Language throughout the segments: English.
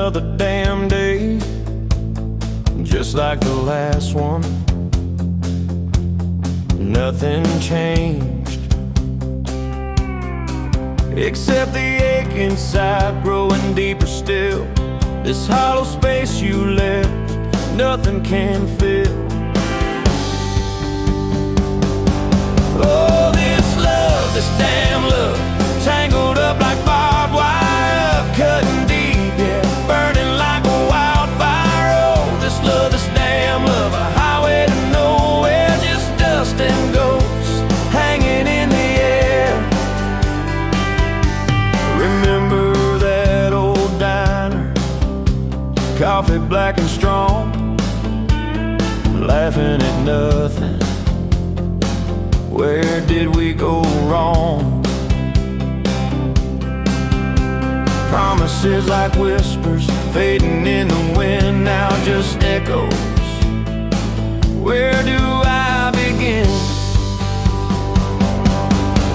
another damn day, just like the last one. Nothing changed, except the ache inside growing deeper still. This hollow space you left, nothing can fill. Oh, this love, this damn love, tangled up like barbed wire, cutting deep, yeah, burning like a wildfire. Oh, this love, this damn love, a highway to nowhere, just dust and ghosts hanging in the air. Remember that old diner, coffee black and strong, laughing at nothing. Where did we go wrong? Promises like whispers, fading in the wind, now just echoes. Where do I begin?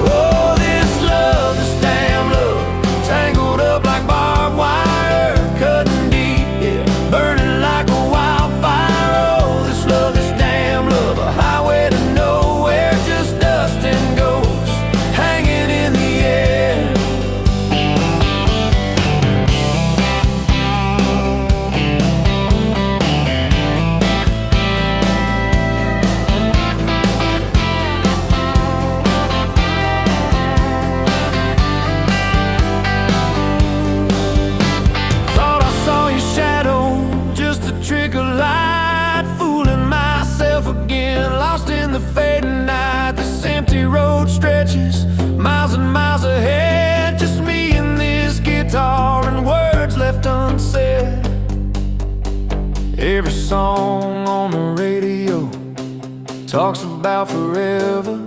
Oh, this love, this damn love, tangled up like barbed wire, cutting deep, yeah, burning like a wildfire. Oh, this love, this damn love, a highway to nowhere, just dust and ghosts hanging in the air. Thought I saw your shadow, just a trick of light, fooling myself again, lost in the fading night. This empty road stretches miles and miles ahead, just me and this guitar and words left unsaid. Every song on the radio talks about forever,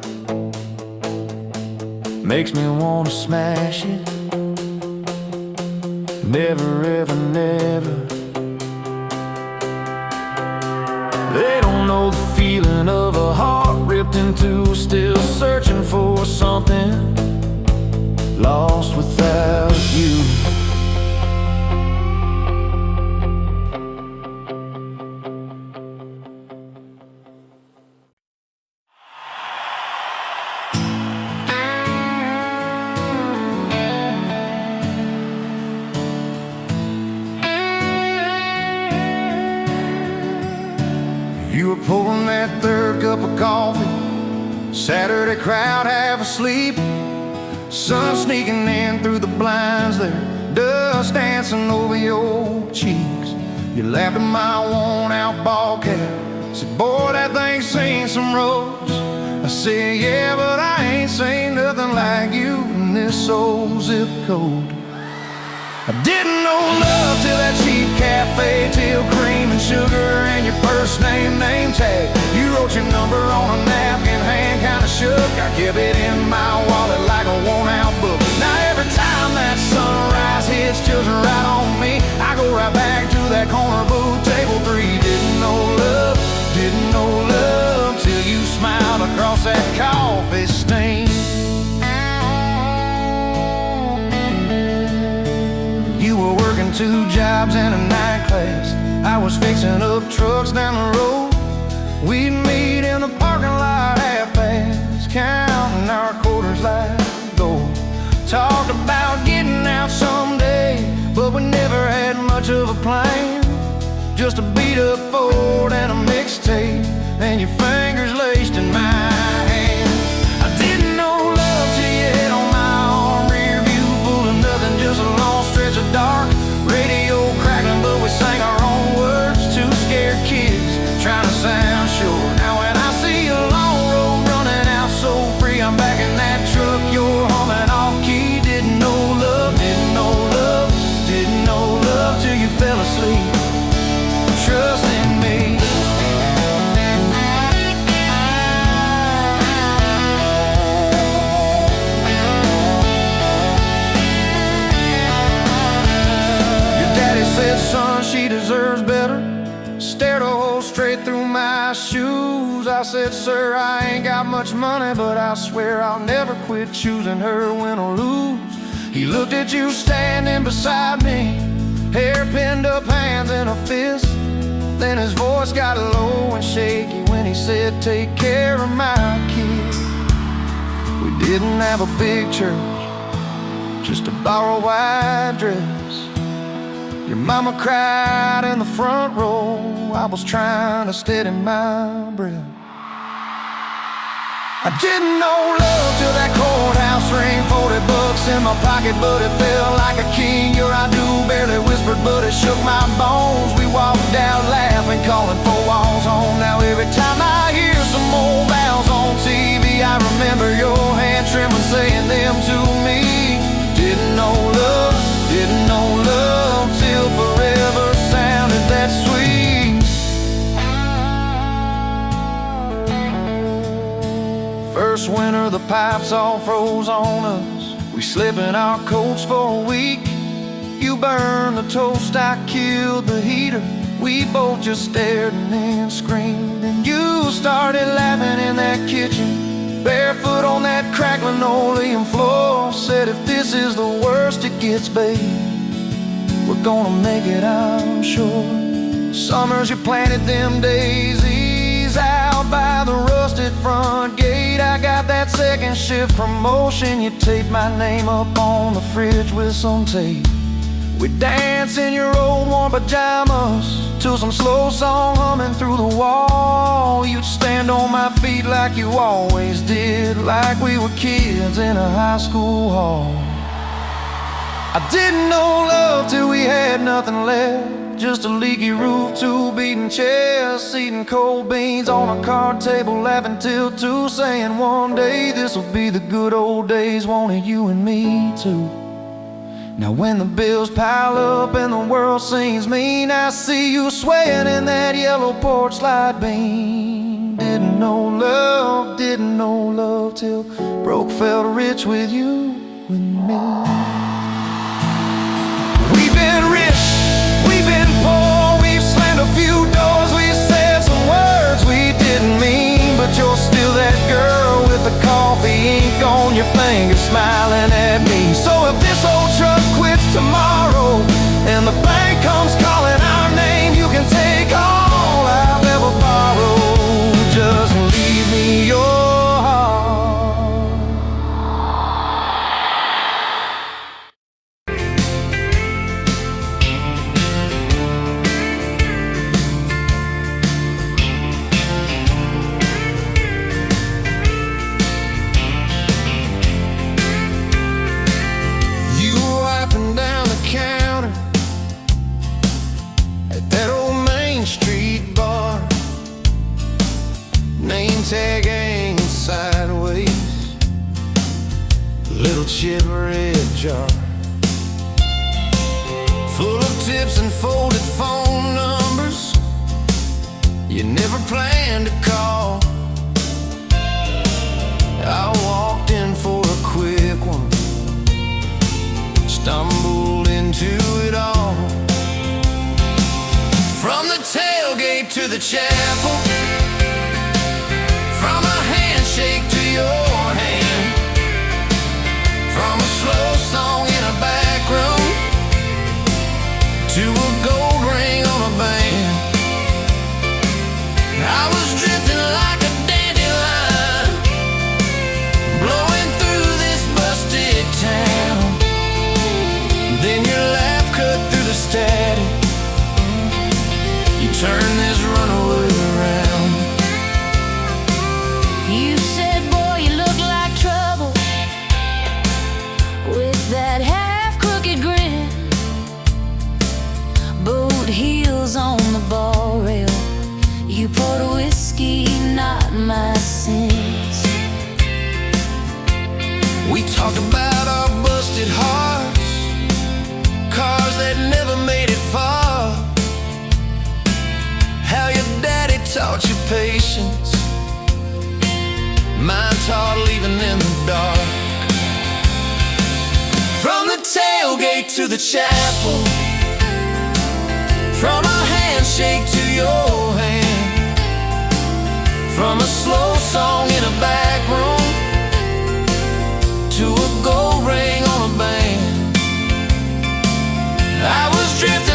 makes me wanna smash it. Never ever never. They don't know the feeling of a heart ripped in two, still searching for something, lost without you. You were pouring that third cup of coffee, Saturday crowd half asleep, sun sneaking in through the blinds there, dust dancing over your cheeks. You laughed at my worn-out ball cap, said, boy, that thing's seen some roads. I said, yeah, but I ain't seen nothing like you in this old zip code. I didn't know love till that cheap cafe, till cream and sugar and your first name tag. You wrote your number on a napkin, hand kinda shook. I kept it in my wallet like a worn-out book. Now every time that sunrise hits just right on me, I go right back to that corner booth, table 3. Didn't know love till you smiled across that coffee stain. You were working 2 jobs and a night class, I was fixing up trucks down the road. We'd meet in the parking lot half-past, counting our quarters like gold. Talked about getting out someday, but we never had much of a plan. Just a beat-up Ford and a mixtape, and your fingers laced in my hand. I didn't know love till you hit on my arm, rear view full of nothing, just a long stretch of dark. Radio crackling, but we sang our own words, 2 scared kids trying to sound sure. Now when I see a long road running out so free, I'm back in that truck, you're humming off key. Didn't know love till you fell asleep, trust in me. Said, son, she deserves better. Stared a hole straight through my shoes. I said, sir, I ain't got much money, but I swear I'll never quit choosing her, win or lose. He looked at you standing beside me. hair pinned up, hands in a fist. Then his voice got low and shaky when he said, "Take care of my kid." We didn't have a big church, just a borrowed white dress. Your mama cried in the front row. I was trying to steady my breath. I didn't know love till that courthouse ring. 40 bucks in my pocket, but it felt like a king. Your I do barely whispered, but it shook my bones. We walked out laughing, calling 4 walls home. Now every time I hear some old vows on TV, I remember your hand trembling, saying them to me. Didn't know love till forever sounded that sweet. First winter, the pipes all froze on us. We slept in our coats for a week. You burned the toast, I killed the heater. We both just stared and then screamed. And you started laughing in that kitchen, barefoot on that cracked linoleum floor. Said, "If this is the worst it gets, babe, we're gonna make it, I'm sure." Summers you planted them daisies out by the rusted front gate. I got that second shift promotion. You taped my name up on the fridge with some tape. We'd dance in your old warm pajamas to some slow song humming through the wall. You'd stand on my feet like you always did, like we were kids in a high school hall. I didn't know love till we had nothing left, just a leaky roof, 2 beating chests, eating cold beans on a card table, laughing till 2, saying one day this'll be the good old days, wanted you and me too. Now when the bills pile up and the world seems mean, I see you swaying in that yellow porch light beam. Didn't know love till broke felt rich with you and me. We've been rich, we've been poor, we've slammed a few doors, we've said some words we didn't mean, but you're still that girl with the coffee ink on your finger smiling at me. So if this old truck quits tomorrow and the bank comes calling our name, you can take all I've ever borrowed, just leave me your heart. Tag hanging sideways, little chip red jar full of tips and folded phone numbers you never planned to call. I walked in for a quick one, stumbled into it all. From the tailgate to the chapel, from a handshake to your hand, from a slow song in a back room to a gold ring on a band. I was drifting like a dandelion, blowing through this busted town. Then your laugh cut through the static, you turned this runaway around. You said, "Boy, you look like trouble," with that half-crooked grin, boot heels on the bar rail. You poured whiskey, not my sins. We talked about our busted hearts, cars that never made it far, how your daddy taught you patience, mine taught leaving in the dark. From the tailgate to the chapel, from a handshake to your hand, from a slow song in a back room to a gold ring on a band. I was drifting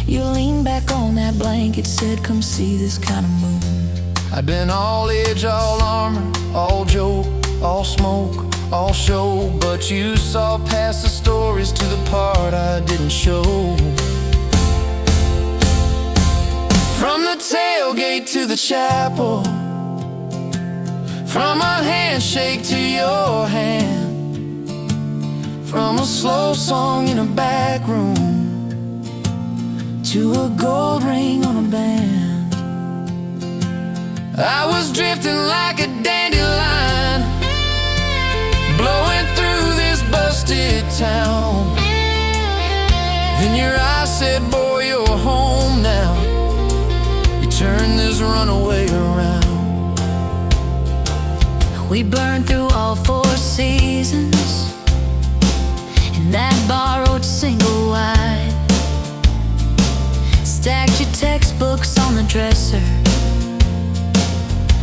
You leaned back on that blanket, said, come see this kind of moon. I'd been all edge, all armor, all joke, all smoke, all show, but you saw past the stories to the part I didn't show. From the tailgate to the chapel, from a handshake to your hand, from a slow song in a back room to a gold ring on a band. I was drifting like a dandelion, blowing through this busted town. Then your eyes said, boy, you're home now. You turned this runaway around. We burned through all 4 seasons in that borrowed single wide. Stacked your textbooks on the dresser,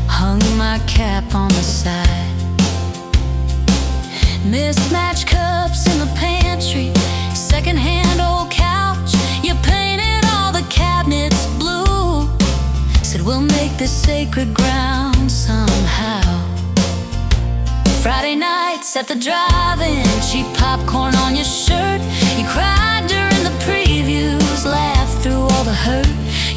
hung my cap on the side. Mismatched cups in the pantry, secondhand old couch. You painted all the cabinets blue, said we'll make this sacred ground somehow. Friday nights at the drive-in, cheap popcorn on your shirt. You cried during the previews, laughed through all the hurt.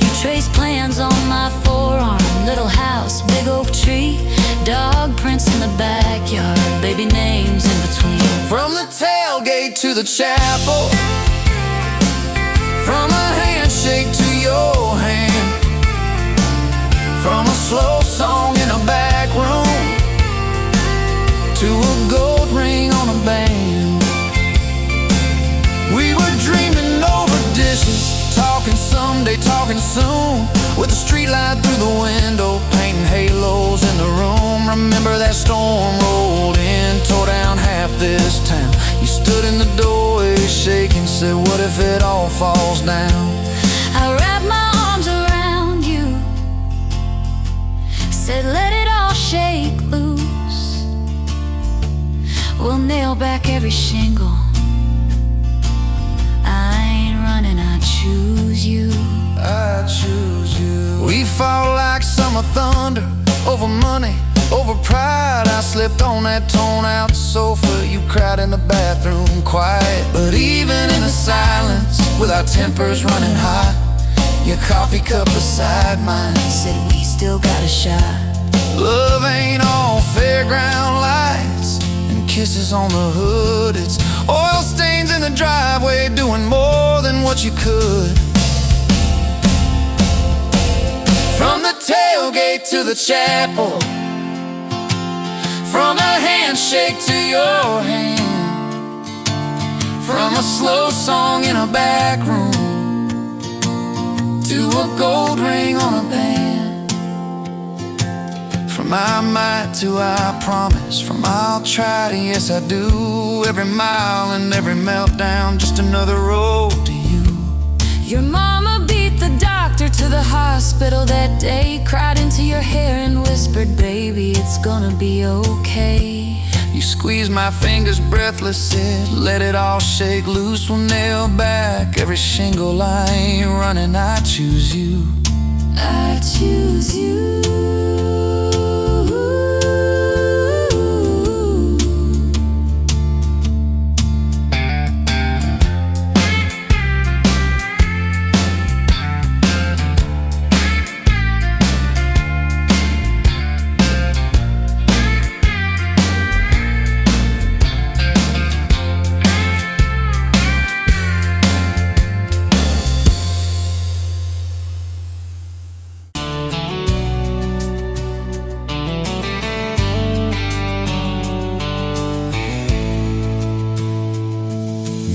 You traced plans on my forearm, little house, big oak tree, dog prints in the backyard, baby names in between. From the tailgate to the chapel, from a handshake to your hand, from a slow song in a back room to a gold ring on a band. We were dreaming over dishes, talking someday, talking soon, with the street light through the window, painting halos in the room. Remember that storm rolled in, tore down half this town. You stood in the doorway shaking, said, what if it all falls down? I wrapped my arms around you, said let it all shake loose. We'll nail back every shingle. I ain't running, I choose you. I choose you. We fought like summer thunder, over money, over pride. I slept on that torn-out sofa, you cried in the bathroom quiet. But even in the silence, with our tempers running hot, your coffee cup beside mine Said we still got a shot. love ain't all fairground lights and kisses on the hood. It's oil stains in the driveway, doing more than what you could. From the tailgate to the chapel, from a handshake to your hand, from a slow song in a back room to a gold ring on a band. From I might to I promise, from I'll try to yes I do. Every mile and every meltdown, just another road to you. Your mama beat the doctor to the hospital that day, cried into your hair and whispered, baby, it's gonna be okay. You squeezed my fingers breathless, said, let it all shake loose. We'll nail back every shingle. I ain't running, I choose you. I choose you.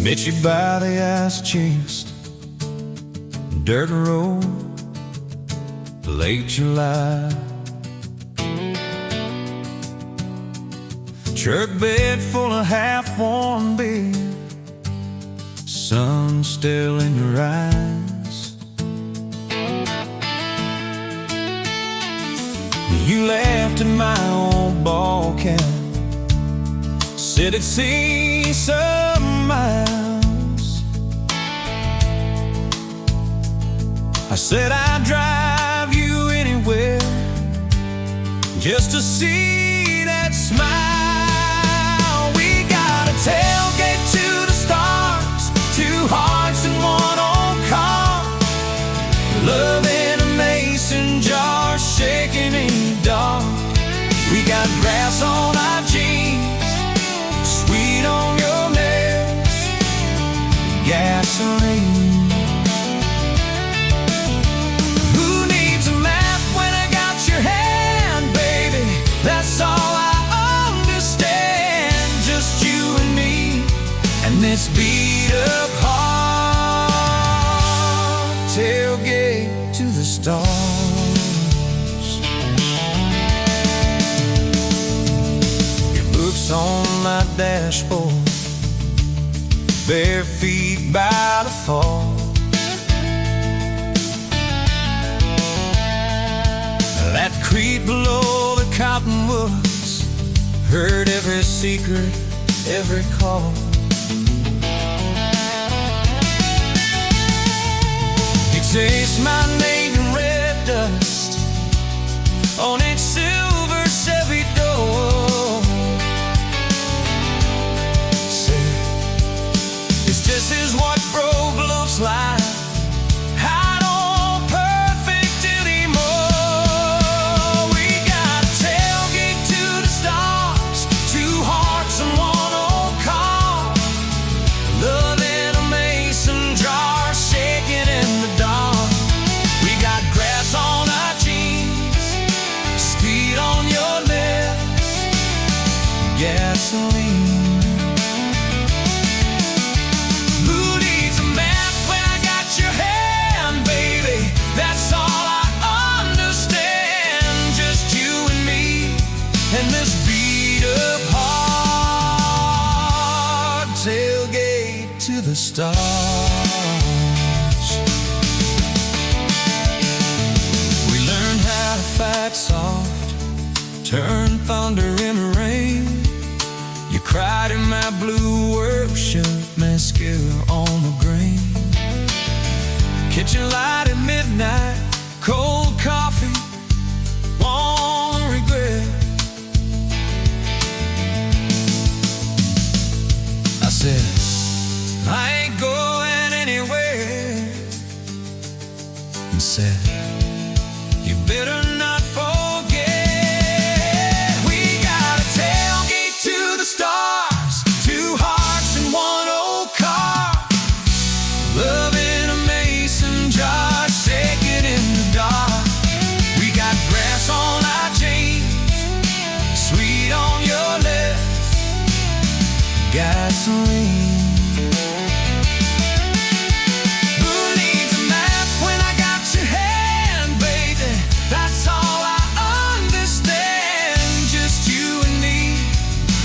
Met you by the ice chest, dirt road, late July. Truck bed full of half-warm beer, sun still in your eyes. You laughed at my old ball cap, said it'd see some miles. I said I'd drive you anywhere just to see that smile. We got a tailgate to the stars, two hearts in one old car, love in a mason jar, shaking in the dark. We got grass on our jeans, sweet on your lips, gasoline. Who needs a map when I got your hand, baby? That's all I understand. Just you and me, and this beat up heart, tailgate to the stars. On my dashboard, bare feet by the fall. That creek below the cottonwoods, heard every secret, every call. He tastes my name in red dust on its silver Chevy door. This is what broke looks like. I don't perfect anymore. We got a tailgate to the stars, two hearts and one old car, love in a mason jar, shaking in the dark. We got grass on our jeans, speed on your lips, gasoline. That's all I understand. Just you and me, and this beat up heart, tailgate to the stars. We learned how to fight soft, turn thunder into rain. You cried in my blue work shirt, mascara on the grain. Kitchen light at midnight, cold coffee, won't regret. I said, I ain't going anywhere. And said, you better not forget. We got a tailgate to the stars, two hearts in one old car, love in a mason jar, shaking in the dark. We got grass on our jeans, sweet on your lips, gasoline. Who needs a map when I got your hand, baby? That's all I understand. Just you and me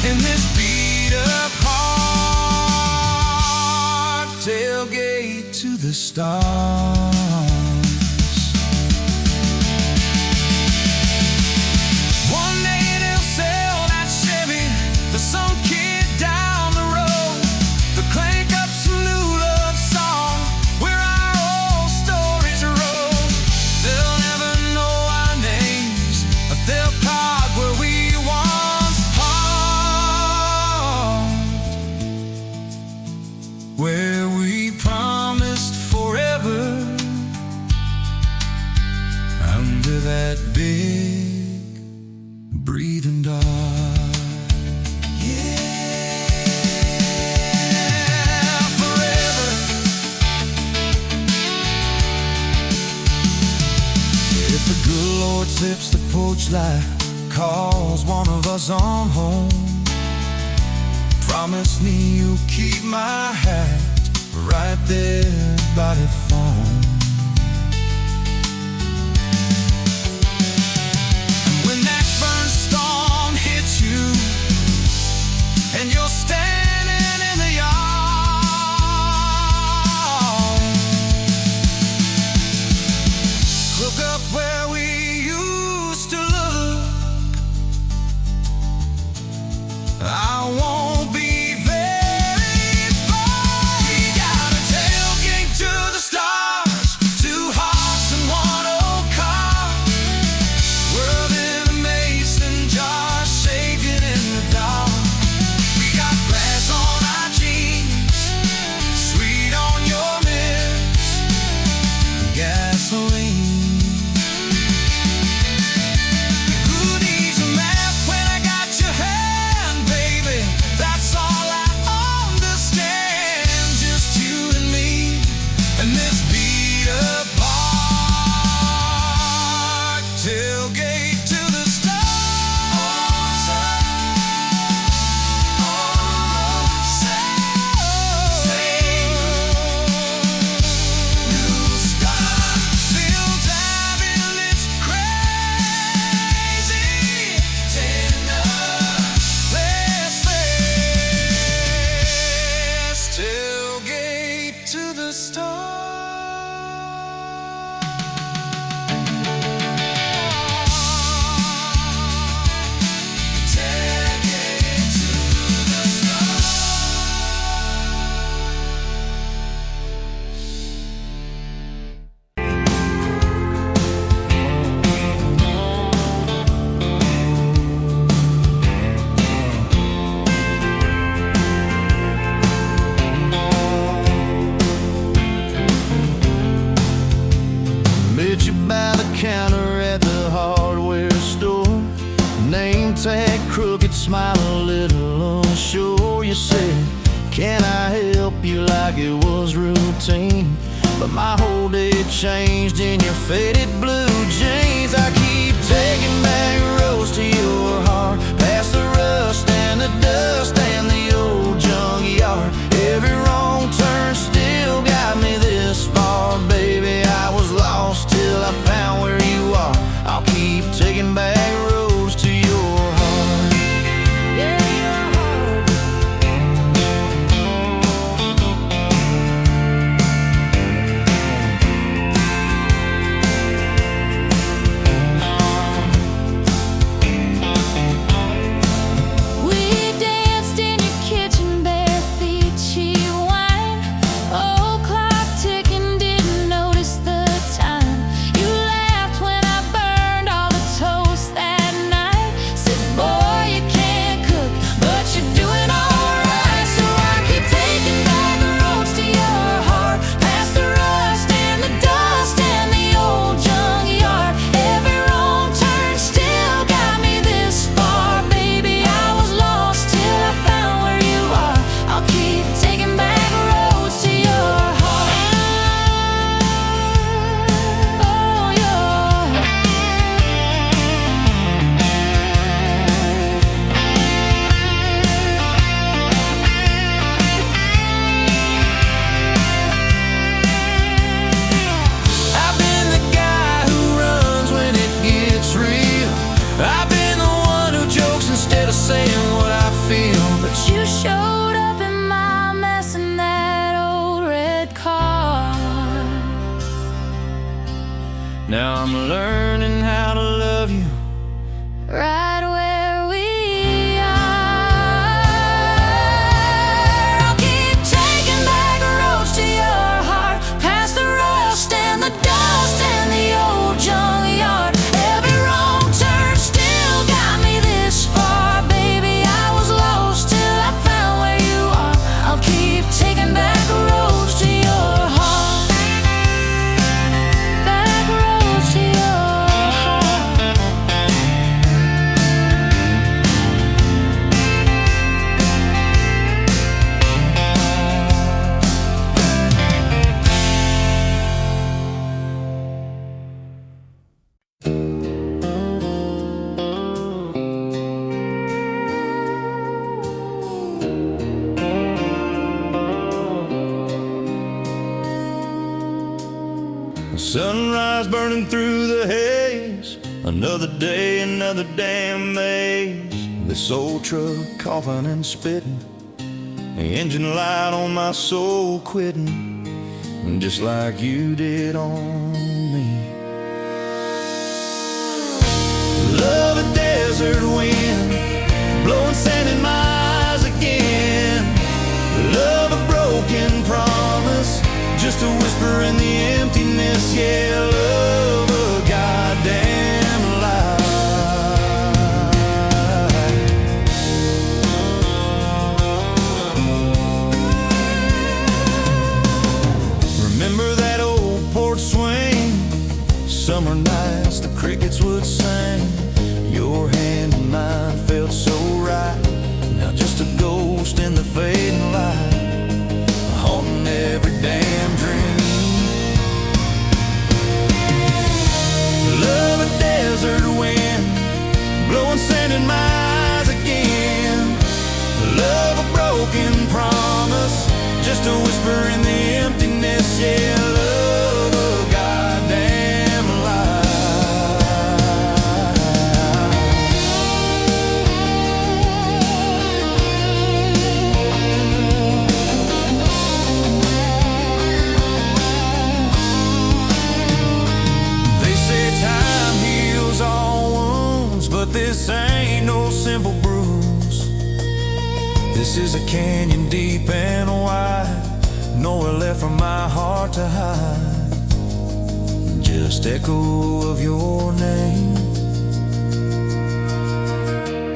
in this beat up heart, tailgate to the stars. One day they'll sell that Chevy to some kid down the road. They'll crank up some new love song where our old stories roll. They'll never know our names, but they'll card where we once parked, where we promised forever under that big breathing dog. Yeah, forever. If the good Lord sips the porch light, calls one of us on home, promise me you'll keep my hat right there by the phone. And when that burn storm hits you and you're standing in the yard, look up where we used to look. I won't be very far. We got a tailgate to the stars. you like it was routine. But my whole day changed in your faded blue jeans. I keep taking back roads to your heart, past the rust and the dust and the old junkyard. Every wrong turn still got me this far, baby. I was lost till I found where you are. I'll keep taking back roads to your heart. Yeah, your heart. We danced in your kitchen, bare feet, cheap wine. Old clock ticking, didn't notice the time. You laughed when I burned all the toast that night. Said, boy, you can't cook, but you're doing alright. So I keep taking back the roads to your heart, past the rust and the dust and the old junkyard. Every wrong turn still got me this far, baby. I was lost till I found where you are. I'll keep taking back roads to your heart. Oh, your I've been the guy who runs when it gets real. I've been the one who jokes instead of saying what I feel. But you showed up in my mess in that old red car. now I'm learning how to love you. Right where we are. I'll keep taking back roads to your heart, past the rust and the dust and the old junkyard. Every wrong turn still got me this far, baby. I was lost till I found where you are. I'll keep taking back roads to your heart. Back roads to your heart. Sunrise burning through the haze. Another day, another damn maze. This old truck coughing and spitting. The engine light on my soul quitting, just like you did on me. Love a desert wind, blowing sand in my eyes again. Love a broken promise, just a whisper in the emptiness. Yeah, love a goddamn lie. Remember that old porch swing? Summer nights the crickets would sing. Your hand in mine felt so right. Now just a ghost in the fading light, haunting every damn dream. Love a desert wind, blowing sand in my eyes again. Love a broken promise, just a whisper in the emptiness. Yeah, love a goddamn lie. They say time heals all wounds, but this ain't no simple bruise. This is a canyon deep and wide, nowhere left for my heart to hide. Just echo of your name.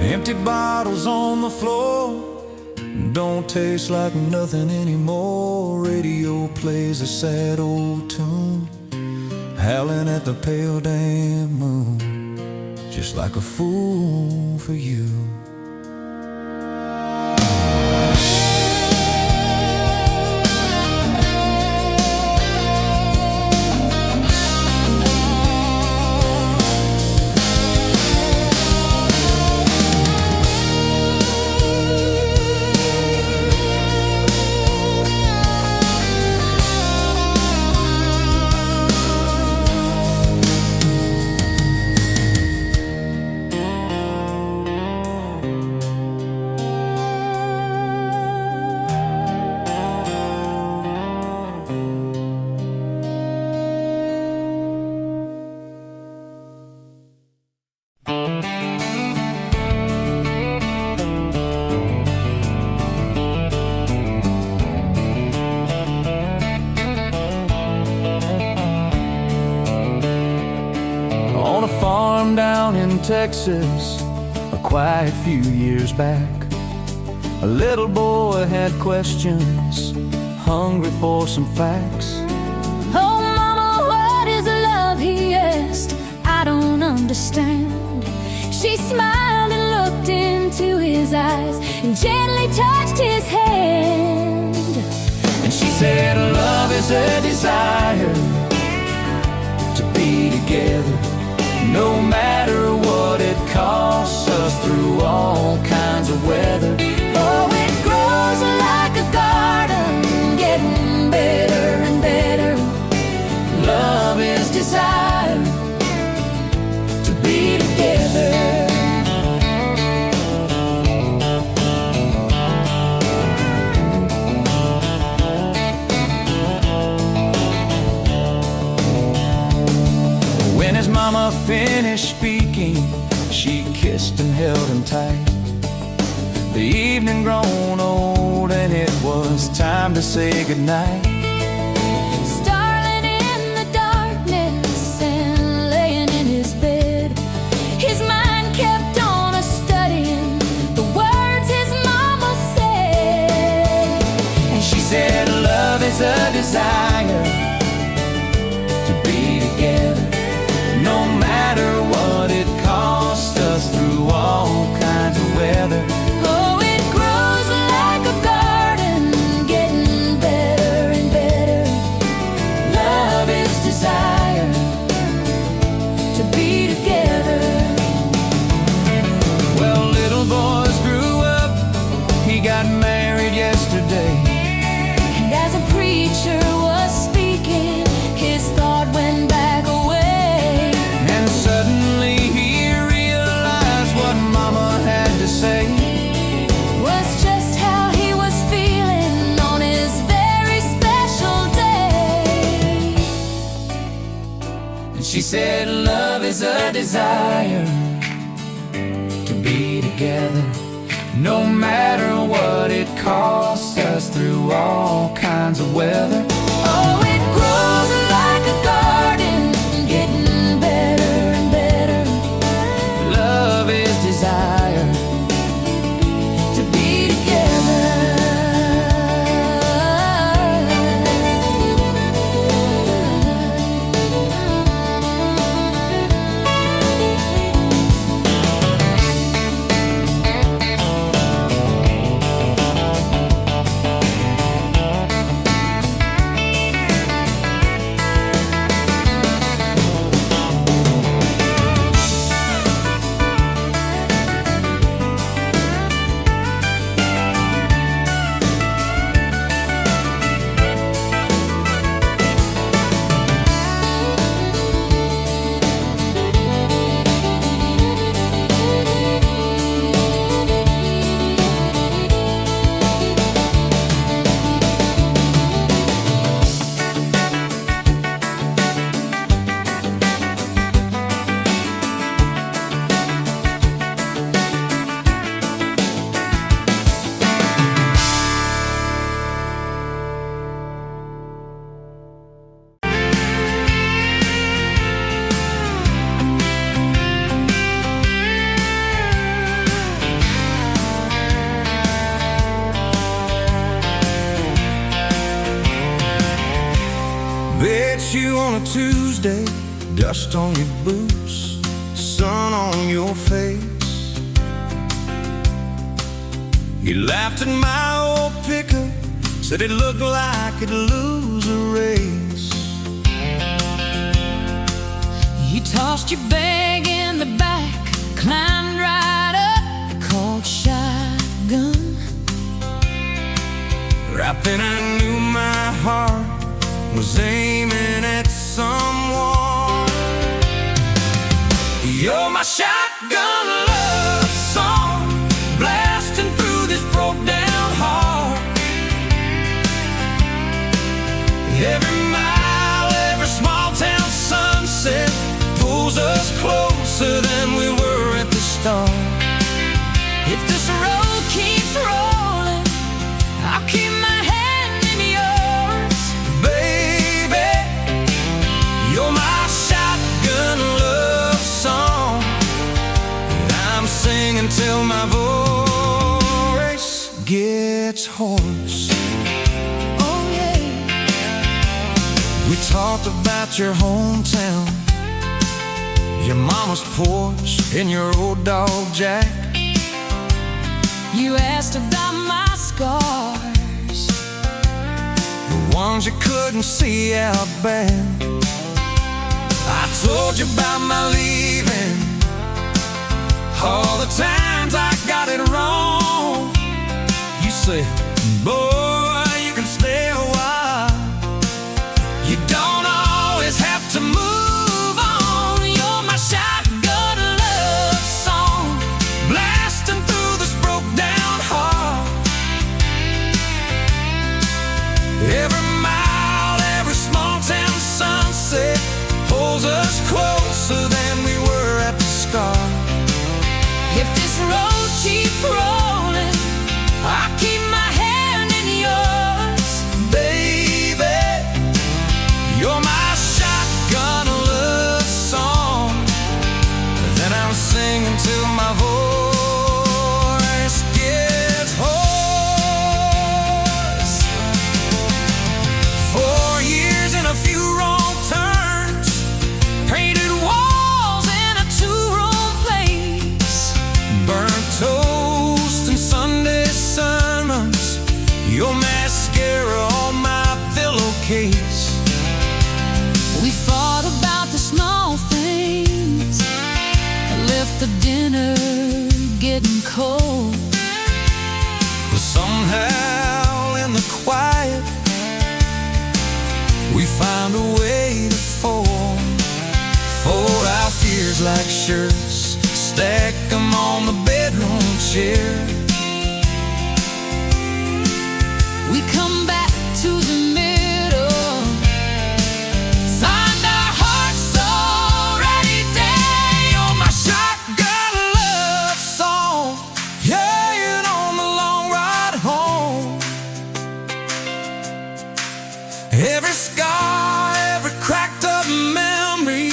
Empty bottles on the floor, don't taste like nothing anymore. Radio plays a sad old tune, howling at the pale damn moon, just like a fool for you. Texas a quiet few years back. A little boy had questions, hungry for some facts. Oh, mama, what is love? He asked. I don't understand. She smiled and looked into his eyes and gently touched his hand. And she said, love is a desire to be together, no matter what it costs us, through all kinds of weather. Oh, it grows like a garden, getting better and better. Love is desire to be together. When his mama finished speaking, she kissed and held him tight. The evening grown old and it was time to say goodnight. Starling in the darkness and laying in his bed, his mind kept on a-studying the words his mama said. And she said, love is a desire to be together, no matter what it costs us, through all kinds of weather. Oh, it grows like a garden, getting better and better. Love is desire To be together. Well, little boys grew up, he got married yesterday. And as a preacher was speaking, his thought went back away. And suddenly he realized what mama had to say. Was just how he was feeling on his very special day. And she said, love is a desire to be together, no matter what it costs us, through all kinds of weather. Oh, it grows like a garden, getting better and better. Love is desire To be together. Bet you on a Tuesday, dust on your boots, sun on your face. You laughed at my old pickup, said it looked like it'd lose a race. You tossed your bag in the back, climbed right up, called shotgun. Right then I knew my heart was aiming at someone. You're my shotgun love song, blasting through this broke down heart. Every mile, every small town sunset pulls us closer than we were at the start. If this road keeps rolling, I'll keep my hand in yours. Baby, you're my shotgun love song. horse. Oh yeah. We talked about your hometown, your mama's porch, and your old dog Jack. You asked about my scars, The ones you couldn't see out back. I told you about my leaving, all the times I got it wrong. You said, boy, you can stay a while. You don't always have to move on. You're my shotgun love song, blasting through this broke down heart. Every mile, every small town sunset holds us closer than we were at the start. if this road keeps rolling, I keep my hand in yours. Baby, you're my shotgun love song that I'm singing till my voice gets hoarse. 4 years and a few wrong turns, painted walls in a two-room place, burnt toast and Sunday sermons, your mascara on my pillowcase. We fought about the small things, left the dinner getting cold. But somehow in the quiet, we found a way to fold our fears like shirts, stack them on the bedroom chair. We come back to the middle, find our hearts already dead. You're my shotgun love song, yeah, and on the long ride home. Every scar, every cracked up memory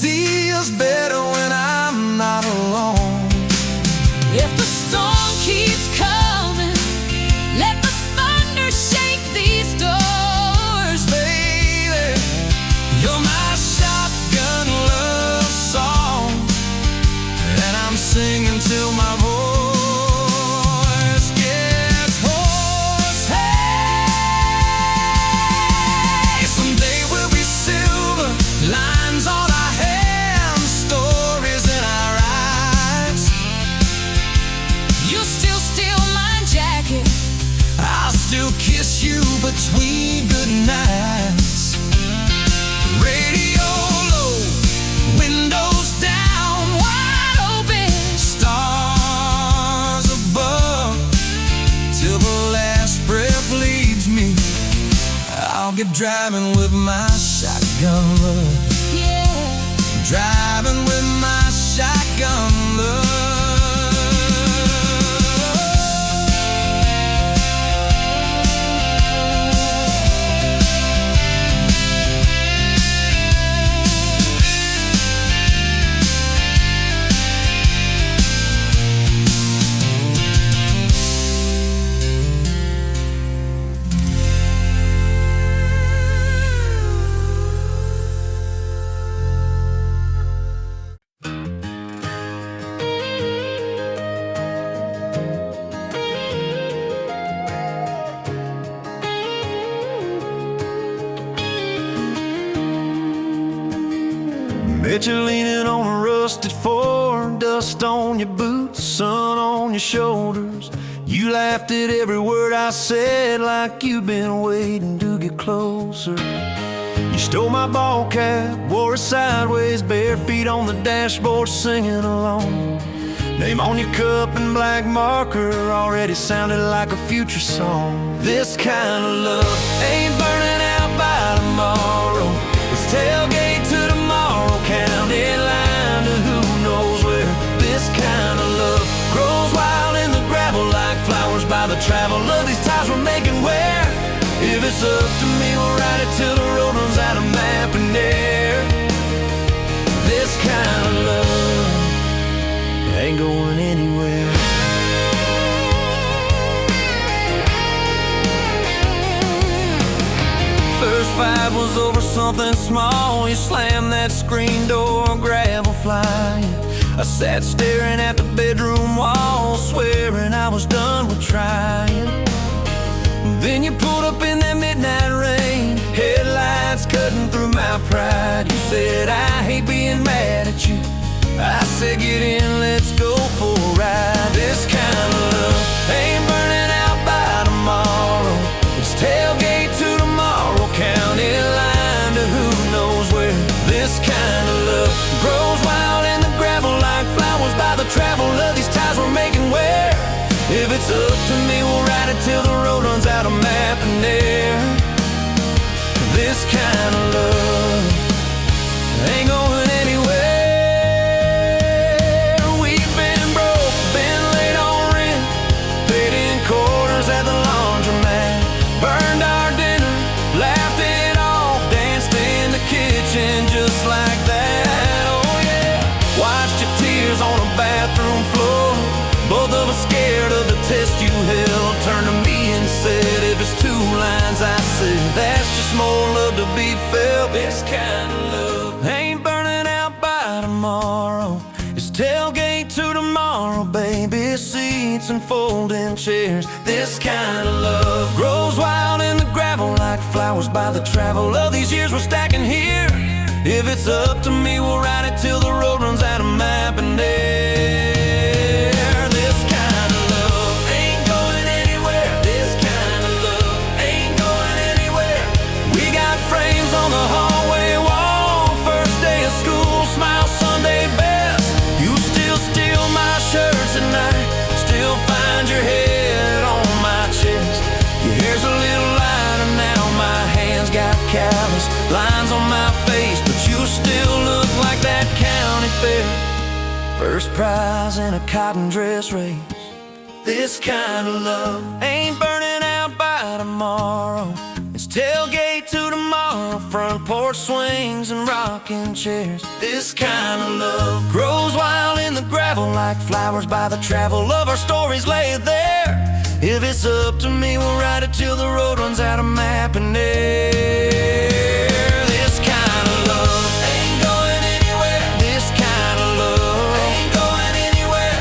feels better when I'm not alone. If the storm keeps coming, let the thunder shake these doors. Baby, you're my shotgun love song, and I'm singing till my voice gets hoarse. Hey, someday we'll be silver, lines on our hands, stories in our eyes. You still steal my jacket, I'll still kiss you between good nights. Radio low, windows down, wide open. stars above, till the last breath leaves me. I'll get driving with my shotgun love, Yeah. driving with my shotgun love. Bet you're leaning on a rusted Ford, dust on your boots, sun on your shoulders. You laughed at every word I said like you've been waiting to get closer. You stole my ball cap, wore it sideways, bare feet on the dashboard singing along. Name on your cup in black marker already sounded like a future song. This kind of love ain't burning out by tomorrow. Let's tailgate to tomorrow, county line to who knows where. This kind of love grows wild in the gravel like flowers by the travel of these ties we're making where. If it's up to me, we'll ride it till the road runs out of map and air. This kind of love ain't going anywhere. fight was over something small. You slammed that screen door, gravel flying. I sat staring at the bedroom wall, swearing I was done with trying. Then you pulled up in that midnight rain, headlights cutting through my pride. You said, I hate being mad at you. I said, get in, let's go for a ride. This kind of love ain't burning out by tomorrow. It's tailgate to tomorrow, county line to who knows where. This kind of love grows wild in the gravel like flowers by the travel of these ties we're making where. If it's up to me, we'll ride it till the road runs out of map and air. This kind of love ain't going anywhere. We've been broke, been late on rent, paid in quarters at the laundromat, burned our dinner, laughed it off, danced in the kitchen just like that. Oh yeah, watched your tears on a bathroom floor. Both of us scared of the test you held. Turned to me and said, if it's two lines I said, that's just more love to be felt. This kind of love ain't burning out by tomorrow. It's tailgate to tomorrow, baby seats and folding chairs. This kind of love grows wild in the gravel like flowers by the travel of these years we're stacking here. If it's up to me, we'll ride it till the road runs out of map and air. On the hallway wall, first day of school, smile Sunday best. You still steal my shirts at night, still find your head on my chest. Your hair's a little lighter now, my hands got callous lines on my face, but you still look like that county fair. First prize in a cotton dress race. This kind of love ain't burning out by tomorrow. It's tailgate to tomorrow, front porch swings and rocking chairs. This kind of love grows wild in the gravel like flowers by the travel of our stories laid there. If it's up to me, we'll ride it till the road runs out of map and air. This kind of love ain't going anywhere. This kind of love ain't going anywhere.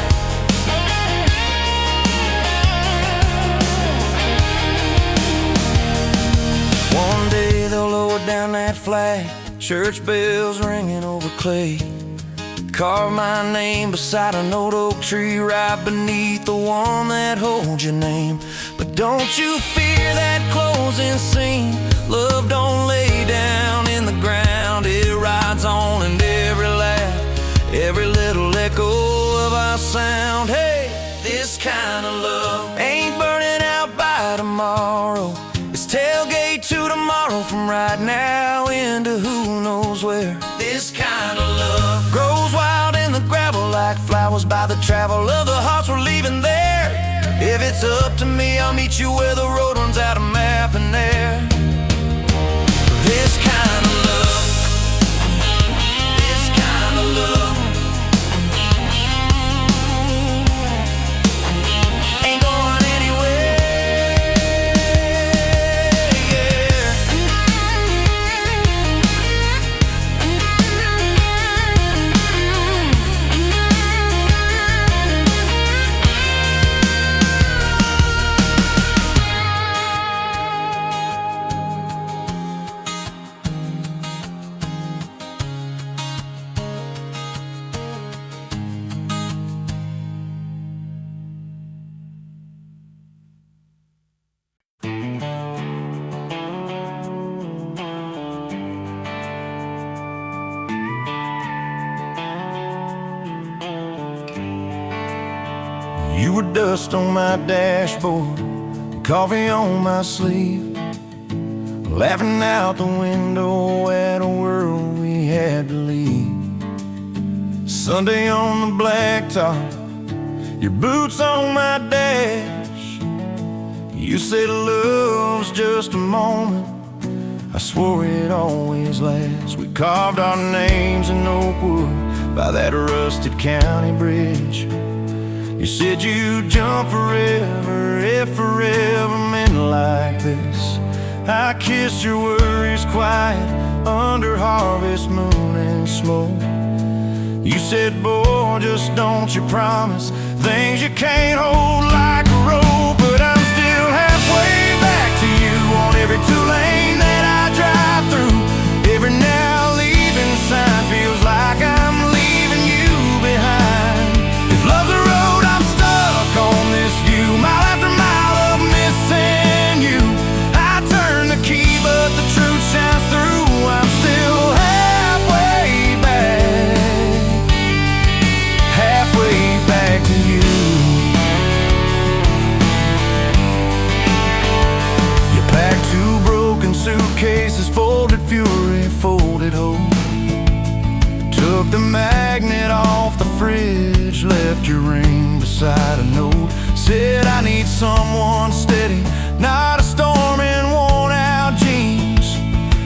One day they'll lower down that flag, church bells ringing over clay. Carve my name beside an old oak tree right beneath the one that holds your name. But don't you fear that closing scene. Love don't lay down in the ground. It rides on in every laugh, every little echo of our sound. Hey, this kind of love ain't burning out by tomorrow. It's tailgate to tomorrow, from right now into who knows where. This kind of love grows wild in the gravel like flowers by the travel of the hearts we're leaving there. If it's up to me, I'll meet you where the road runs out of map and air. This kind of love, this kind of love ain't going anywhere, yeah. You were dust on my dashboard, coffee on my sleeve, laughing out the window at a world we had to leave. Sunday on the blacktop, your boots on my dash. You said love's just a moment, I swore it always lasts. We carved our names in oak wood by that rusted county bridge. You said you'd jump forever if forever meant like this. I kissed your worries quiet under harvest moon and smoke. You said, boy, just don't you promise things you can't hold like a rope. But I'm still halfway back to you on every two-lane that I drive through. Every now leaving sign feels like I'm leaving you behind. If love's a road, I'm stuck on this view, mile after mile of missing you. I turn the key, but the truth shines through. I'm still halfway back to you. You packed two broken suitcases, folded fury, folded hope. Took the magnet off the fridge, left your ring beside a note. Said I need someone steady, not a storm in worn out jeans.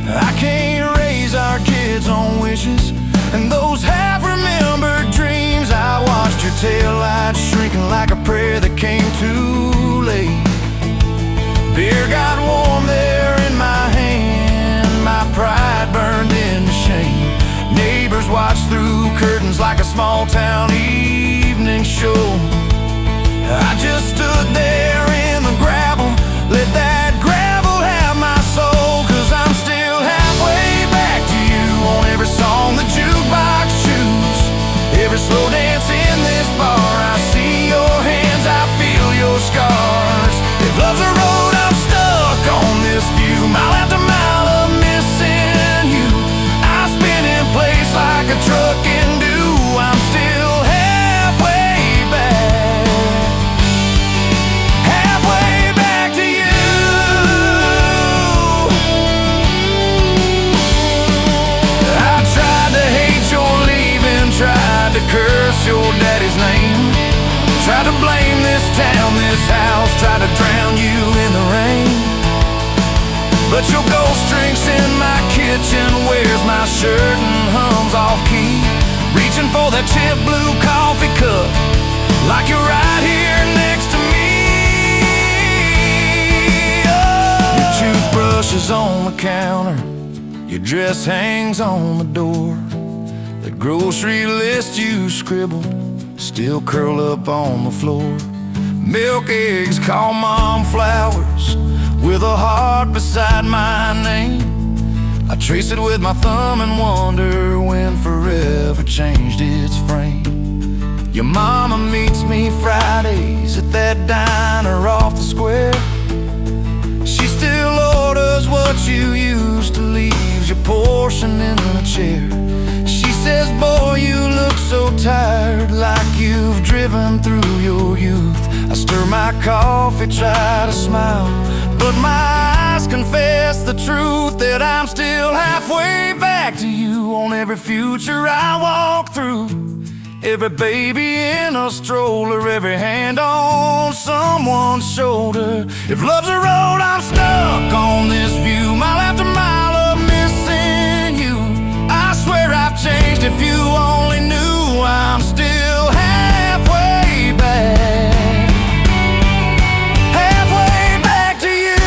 I can't raise our kids on wishes and those half-remembered dreams. I watched your taillights shrinking like a prayer that came too late. Beer got warm there in my hand, my pride burned into shame. Neighbors watched through curtains like a small-town evening show. I just stood there in the gravel, let that gravel have my soul. 'Cause I'm still halfway back to you on every song the jukebox choose. Every slow dance in this bar, I see your hands, I feel your scars. If love's a road, I'm stuck on this view, mile after mile of missing you. I spin in place like a truck can do. I'm still halfway back to you. I tried to hate your leaving, tried to curse your daddy's name, tried to blame this town, this house, tried to drown you in the rain. But your ghost drinks in my kitchen, wears my shirt and hums off key, reaching for that chip blue coffee cup like you're right here next to me. Oh. Your toothbrush is on the counter, your dress hangs on the door. The grocery list you scribbled still curl up on the floor. Milk, eggs, call mom flowers with a heart beside my name. I trace it with my thumb and wonder when forever changed its frame. Your mama meets me Fridays at that diner off the square. She still orders what you used to, leaves your portion in the chair. She says, boy, you look so tired, like you've driven through your youth. I stir my coffee, try to smile, but my eyes confess the truth, that I'm still halfway back to you on every future I walk through. Every baby in a stroller, every hand on someone's shoulder. If love's a road, I'm stuck on this view, mile after mile of missing you. I swear I've changed, if you only knew. I'm still halfway back to you.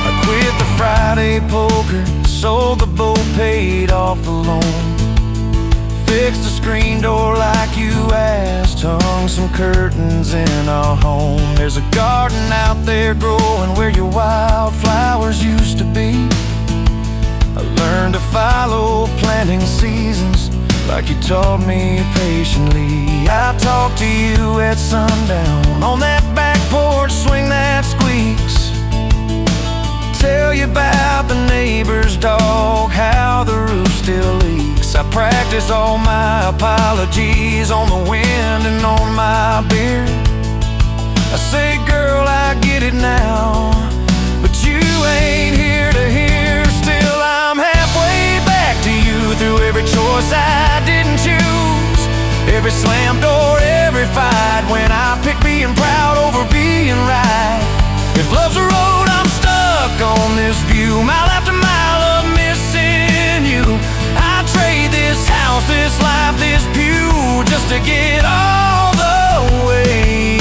I quit the Friday poker, sold the boat, paid off the loan, fixed the screen door like you asked, hung some curtains in our home. There's a garden out there growing where your wildflowers used to be. I learned to follow planting seasons like you taught me patiently. I talk to you at sundown on that back porch swing that squeaks, tell you about the neighbor's dog, how the roof still leaks. I practice all my apologies on the wind and on my beard. I say, girl, I get it now, but you ain't here to hear. Still, I'm halfway back to you through every choice I didn't choose, every slam door, every fight, when I pick being proud over being right. If love's a road, I'm stuck on this view, mile after mile of missing you. I trade this house, this life, this pew, just to get all the way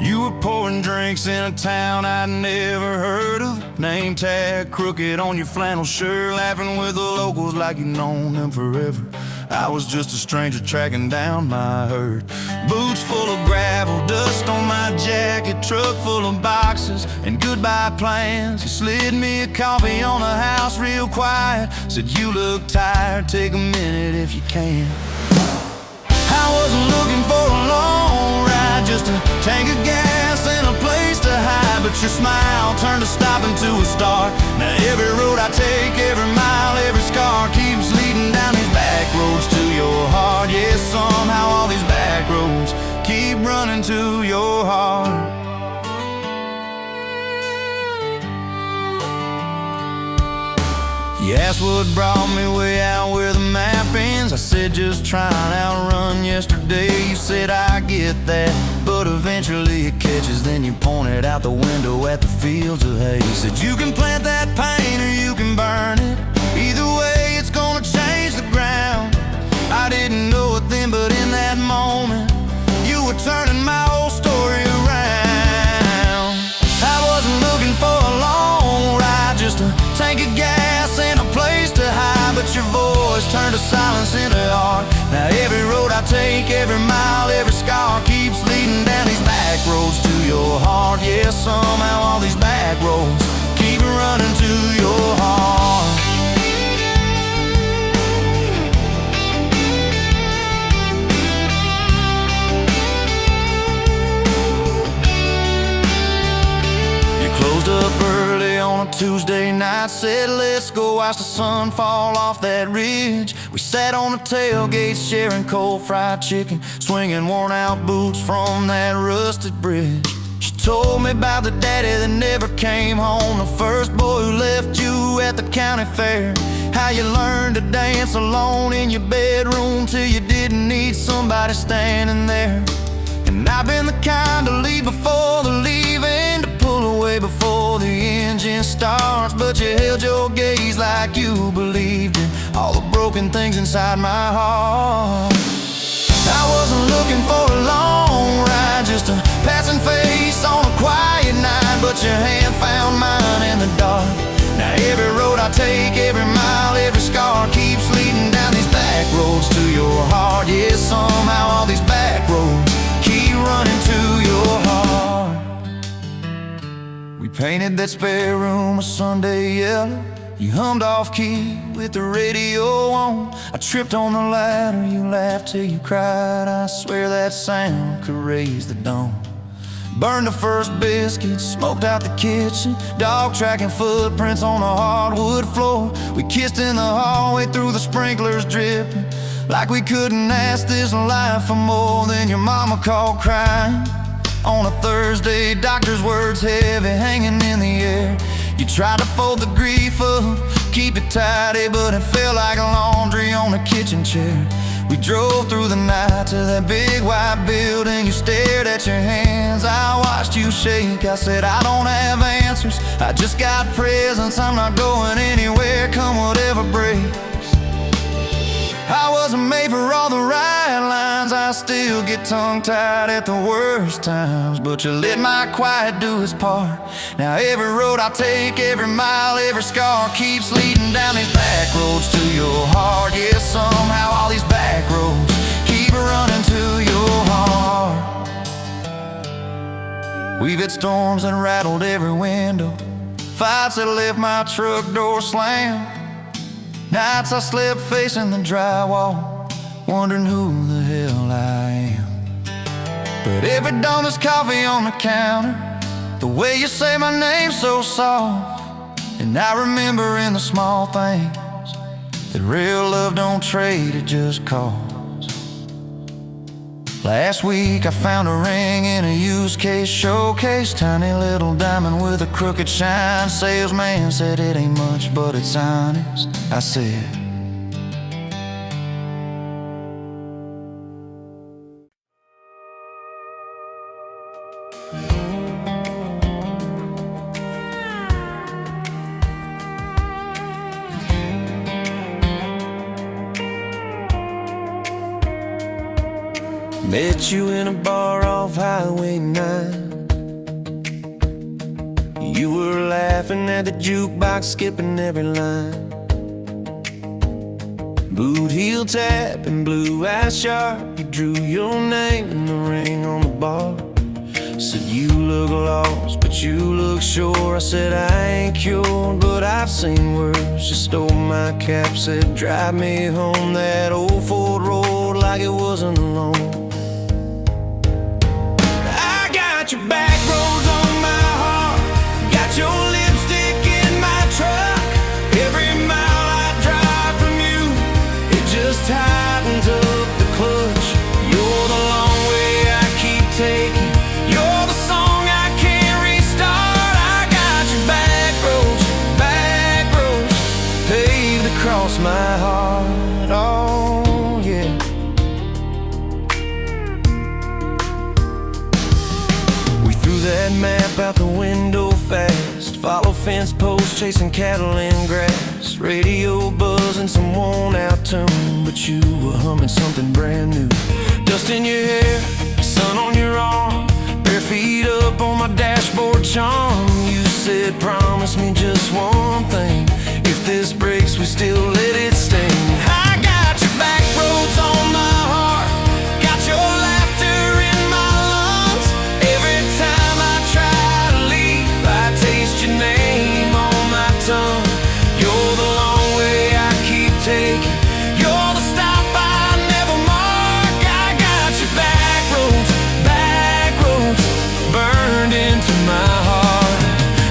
You were pouring drinks in a town I'd never heard of. Name tag crooked on your flannel shirt, laughing with the locals like you'd known them forever. I was just a stranger tracking down my herd. Boots full of gravel, dust on my jacket, truck full of boxes and goodbye plans. You slid me a coffee on the house real quiet, said you look tired, take a minute if you can. I wasn't looking for a long ride, just a tank of gas and a place to hide. But your smile turned a stop into a start. Now every road I take, every mile, every scar keeps leading down these back roads to your heart. Yeah, somehow all these back roads keep running to your heart. You asked what brought me way out where the map ends. I said just trying to outrun yesterday. You said I get that, but eventually it catches. Then you pointed out the window at the fields of hay. You said you can plant that pain or you can burn it. Either way it's gonna change the ground. I didn't know it then, but in that moment you were turning my whole story around. I wasn't looking for a long ride, just a tank of gas and a place to hide. But your voice turned a silence into art. Now every road I take, every mile, every scar keeps leading down these back roads to your heart. Yeah, somehow all these back roads keep running to your heart. Closed up early on a Tuesday night, said let's go watch the sun fall off that ridge. We sat on the tailgate sharing cold fried chicken, swinging worn out boots from that rusted bridge. She told me about the daddy that never came home, the first boy who left you at the county fair. How you learned to dance alone in your bedroom till you didn't need somebody standing there. And I've been the kind to leave before the leaving, to pull away before the engine starts. But you held your gaze like you believed in all the broken things inside my heart. I wasn't looking for a long ride, just a passing face on a quiet night. But your hand found mine in the dark. Now every road I take, every mile, every scar keeps leading down these back roads to your heart. Yeah, somehow all these back roads keep running to your heart. We painted that spare room a Sunday yellow. You hummed off key with the radio on. I tripped on the ladder, you laughed till you cried. I swear that sound could raise the dawn. Burned the first biscuit, smoked out the kitchen, dog tracking footprints on the hardwood floor. We kissed in the hallway through the sprinklers dripping, like we couldn't ask this life for more. Then your mama called crying on a Thursday, doctor's words heavy hanging in the air. You tried to fold the grief up, keep it tidy, but it felt like laundry on a kitchen chair. We drove through the night to that big white building. You stared at your hands, I watched you shake. I said I don't have answers, I just got presents. I'm not going anywhere, come whatever breaks. I wasn't made for all the right lines, I still get tongue-tied at the worst times. But you let my quiet do its part. Now every road I take, every mile, every scar keeps leading down these back roads to your heart. Yeah, somehow all these back roads keep running to your heart. We've had storms that rattled every window, fights that left my truck door slammed. Nights I slept facing the drywall, wondering who the hell I am. But every dawn there's coffee on the counter, the way you say my name so soft. And I remember in the small things that real love don't trade, it just costs. Last week I found a ring in a used case showcase, tiny little diamond with a crooked shine. Salesman said it ain't much, but it's honest. I said, met you in a bar off Highway 9. You were laughing at the jukebox, skipping every line. Boot heel tap and blue eyes sharp. You drew your name in the ring on the bar. Said you look lost, but you look sure. I said I ain't cured, but I've seen worse. You stole my cap, said drive me home that old Ford road like it wasn't alone. I got your back roads on my heart, got your lipstick in my truck. Every mile I drive from you, it just tightens up the clutch. You're the long way I keep taking, you're the song I can't restart. I got your back roads paved across my heart. Oh yeah. We threw that map out the window fast, follow fence posts, chasing cattle in grass. Radio buzzing some worn out tune, but you were humming something brand new. Dust in your hair, sun on your arm, bare feet up on my dashboard charm. You said promise me just one thing, if this breaks we still let it sting. I got your back roads on my heart, got your laughter in my lungs. Every time I try to leave, I taste your name on my tongue. You're the long way I keep taking, you're the stop I never mark. I got your back roads burned into my heart.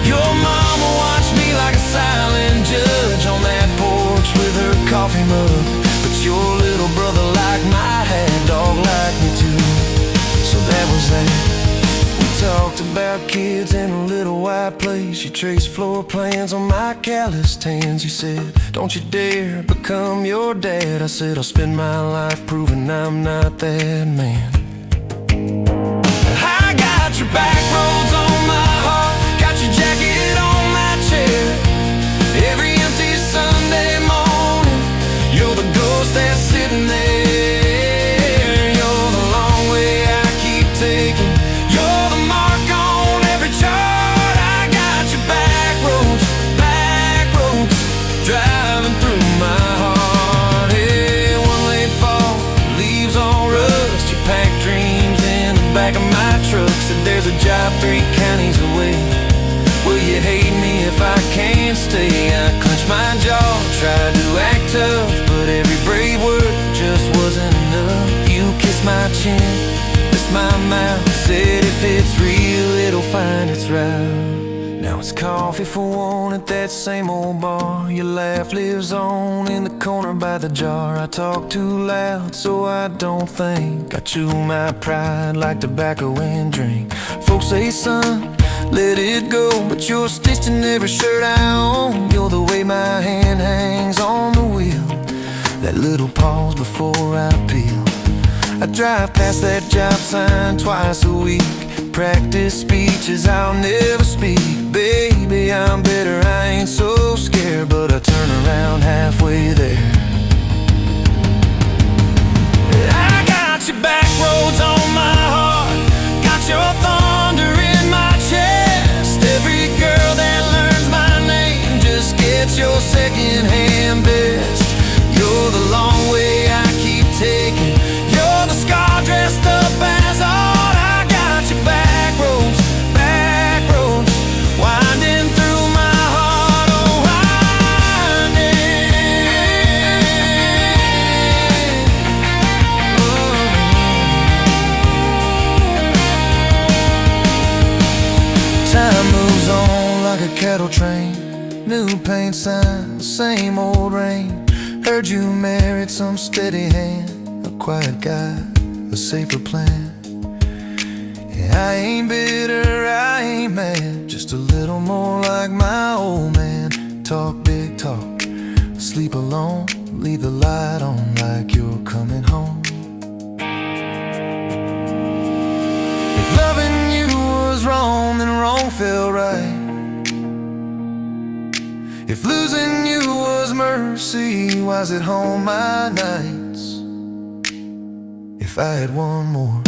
Your mama watched me like a silent judge on that porch with her coffee mug, but your little brother liked my hat, dog liked me too. So that was that. We talked about kids in a little white place. You traced floor plans on my calloused hands. You said, don't you dare become your dad. I said, I'll spend my life proving I'm not that man. I got your back roads on my heart, got your jacket on my chair. Every empty Sunday morning, you're the ghost that's sitting there. You're the long way I keep taking, you're the mark on every chart. I got your back roads driving through my heart. Hey, one late fall, leaves all rust. You pack dreams in the back of my truck. Said there's a job 3 counties away. Will you hate me if I can't stay? I clenched my jaw, tried to act tough, but every brave word just wasn't enough. You kissed my chin, kissed my mouth, said if it's real, it'll find its route. Now it's coffee for one at that same old bar. Your laugh lives on in the corner by the jar. I talk too loud, so I don't think. I chew my pride like tobacco and drink. Folks say, son, let it go, but you're stitched in every shirt I own. You're the way my hand hangs on the wheel, that little pause before I peel. I drive past that job sign twice a week, practice speeches I'll never speak. Baby, I'm better, I ain't so scared, but I turn around halfway there. I got your back roads on my heart, got your thunder in my chest. Every girl that learns my name just gets your second-hand best. You're the long way I keep taking, you're the scar dressed up as art. I got your back roads winding through my heart. Oh, time moves on like a cattle train, new paint sign, same old rain. Heard you married some steady hand, a quiet guy, a safer plan. Yeah, I ain't bitter, I ain't mad, just a little more like my old man. Talk big talk, sleep alone, leave the light on like you're coming home. If loving you was wrong, then wrong felt right. If losing you was mercy, why's it home my nights? If I had one more.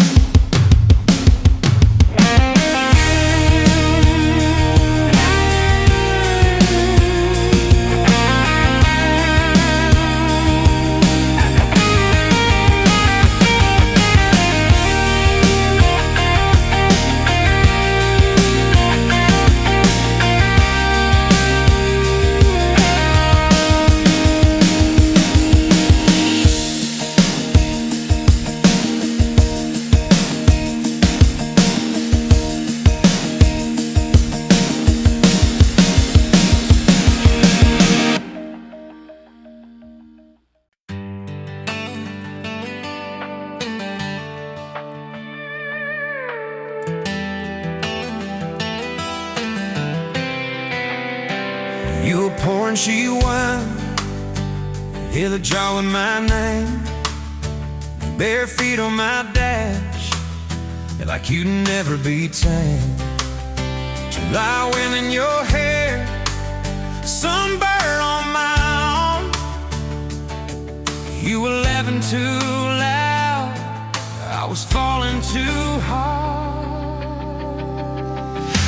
You were pouring cheap wine, hear the jar with my name, bare feet on my dash, like you'd never be tamed. July wind in your hair, sunburn on my arm. You were laughing too loud, I was falling too hard.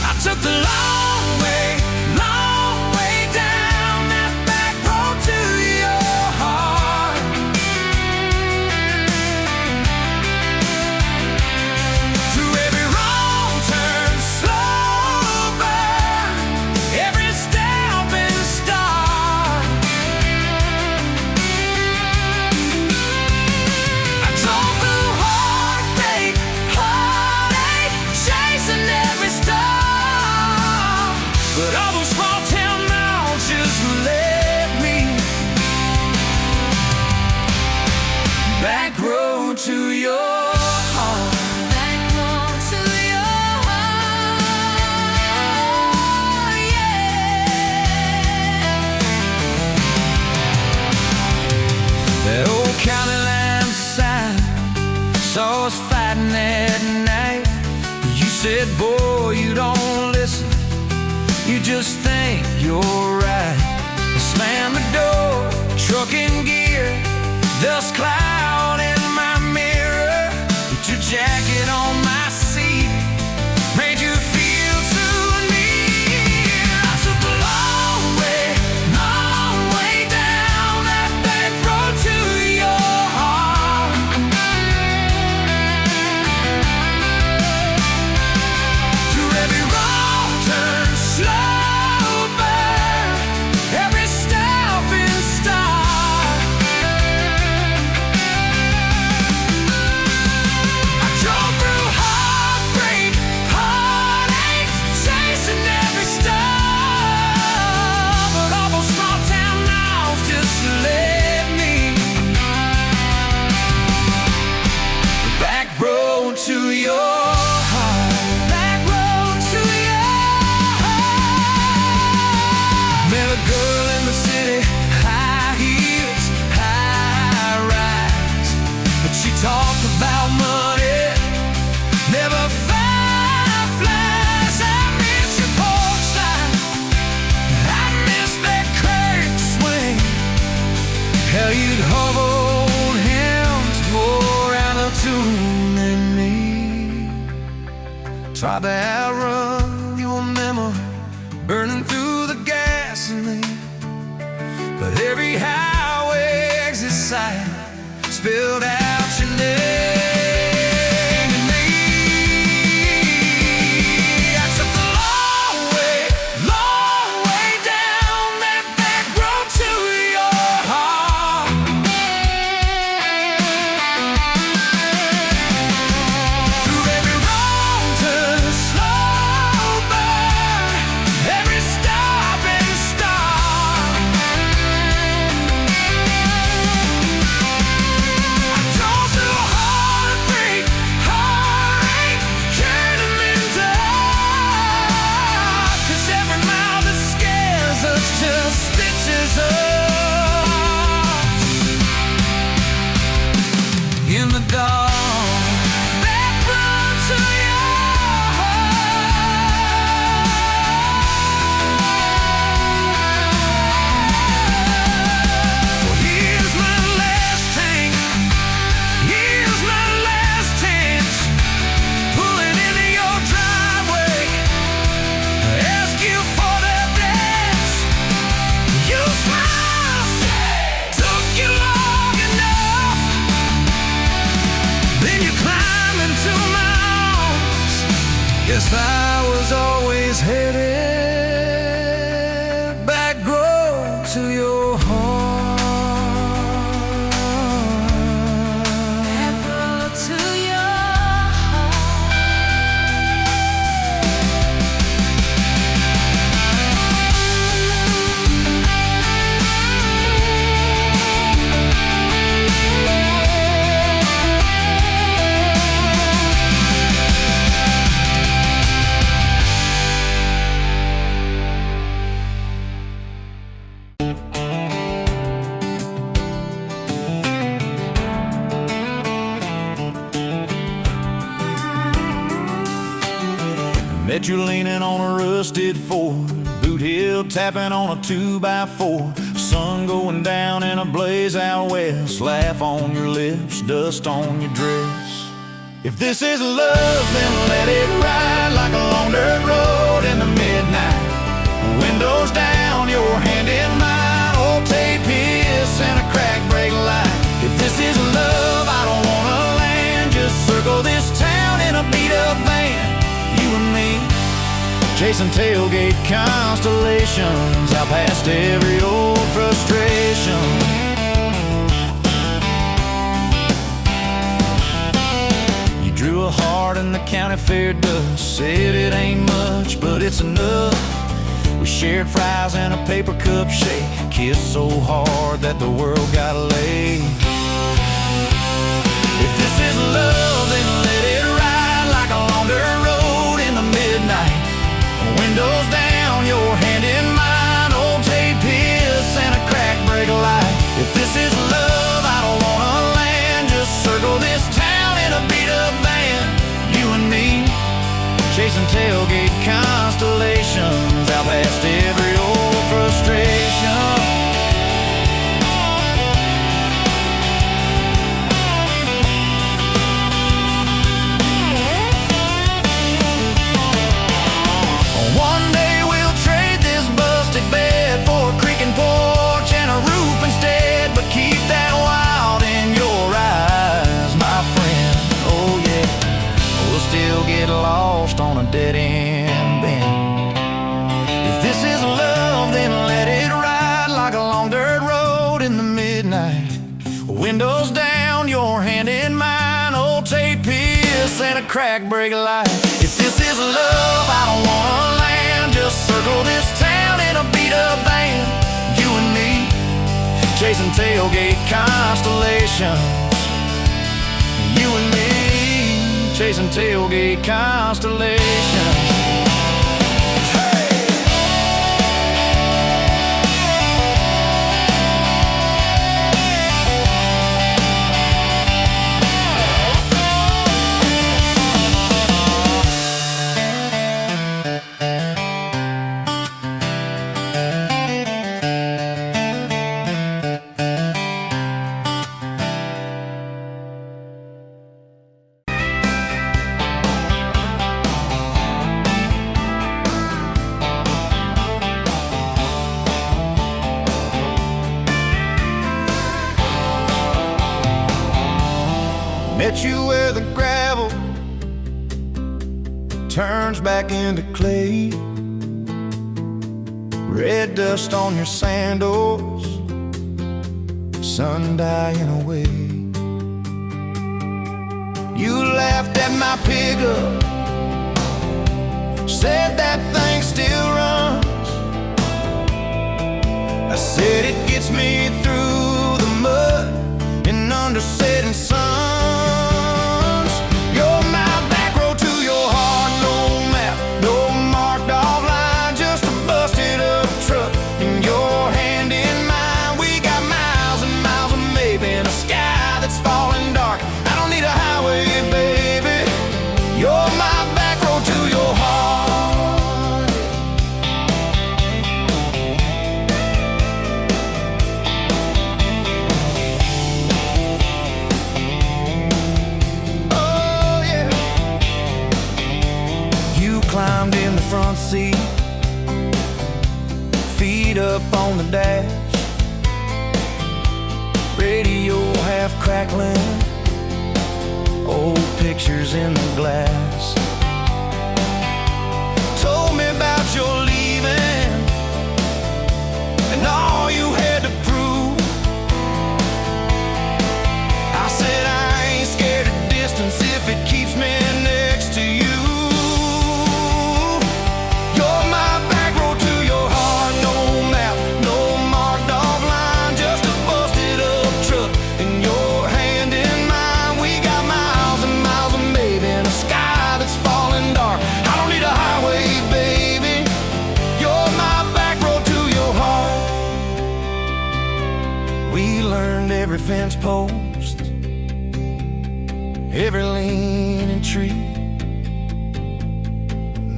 I took the long way down that back road to your heart. Through every wrong turn, slow burn, every step and start. I drove through heartache, chasing every star. But all those small town miles just led me back road to your heart. Back road to your heart, yeah. That old county line sign saw us fighting that night. You said, boy, you don't listen, you just think you're right. Slam the door, truck in gear, dust cloud in my mirror. Put your jacket on my seat, made you feel too near. I took the long way down that back road to your heart. Through every wrong turn, slow burn, every step and start. I drove through heartbreak, heartache, chasing every star. But all those small town miles just led me back road to your heart. Back road to your heart. Met a girl in the city, high heels, high rise. But she talked about money, never fireflies. I miss your porch light, I miss that curtain swing. How you'd hold hands more out of tune than me. Tried to outrun your memory, burning through the gasoline. But every highway exit sign spilled out your name to me. I took the long way down that back road to your heart. Through every wrong turn, slow burn, every stop and start. I drove through heartbreak, heartache, turning me dark. 'Cause every mile that scares us just stitches us in the dark. Back road to your heart. Well, here's my last tank, here's my last chance, pulling into your driveway, ask you for that dance. You smile, took you long enough, then you climb into my arms. Guess I was always headed back road to your heart. Back road to your heart. Met you leaning on a rusted Ford, boot heel tapping on a 2x4. Sun going down in a blaze out west, laugh on your lips, dust on your dress. If this is love, then let it ride like a long dirt road in the midnight. Windows down, your hand in mine, old tape hiss and a crack brake light. If this is love, I don't wanna land, just circle this town in a beat-up van. You and me, chasing tailgate constellations, out past every old frustration. You drew a heart in the county fair dust, said it ain't much, but it's enough. We shared fries and a paper cup shake, kissed so hard that the world got laid. If this is love, then let it ride like a long dirt road in the midnight. Windows down, your hand in mine, old tape hiss and a crack brake light. If this is love, I don't wanna land, just circle this town in a beat-up van. You and me, chasing tailgate constellations, out past every old frustration. One day we'll trade this busted bed for a creaking porch and a roof instead, but keep that wild in your eyes, my friend. Oh yeah, we'll still get lost on a dead-end bend. If this is love, then let it ride like a long dirt road in the midnight. Windows down, your hand in mine, old tape hiss and a crack brake light. If this is love, I don't wanna land, just circle this town in a beat-up van. You and me, chasing tailgate constellations. You and me, chasing tailgate constellations. Met you where the gravel turns back into clay, red dust on your sandals, sun dying away. You laughed at my pickup, said that thing still runs. I said it gets me through the mud and under setting suns. You're my back road to your heart, no map, no marked off line, just a busted up truck and your hand in mine. We got miles and miles of maybe in a sky that's falling dark. I don't need a highway, baby. You're my back road to your heart. Oh yeah. You climbed in the front seat, feet up on the dash, radio half crackling, old pictures in the glass. Told me about your leaving and all you had to prove. I said I ain't scared of distance if it keeps me next to you. You're my back road to your heart, no map, no marked off line, just a busted up truck and your hand in mine. We got miles and miles of maybe in a sky that's falling dark. I don't need a highway, baby. You're my back road to your heart. We learned every fence post, every leaning tree,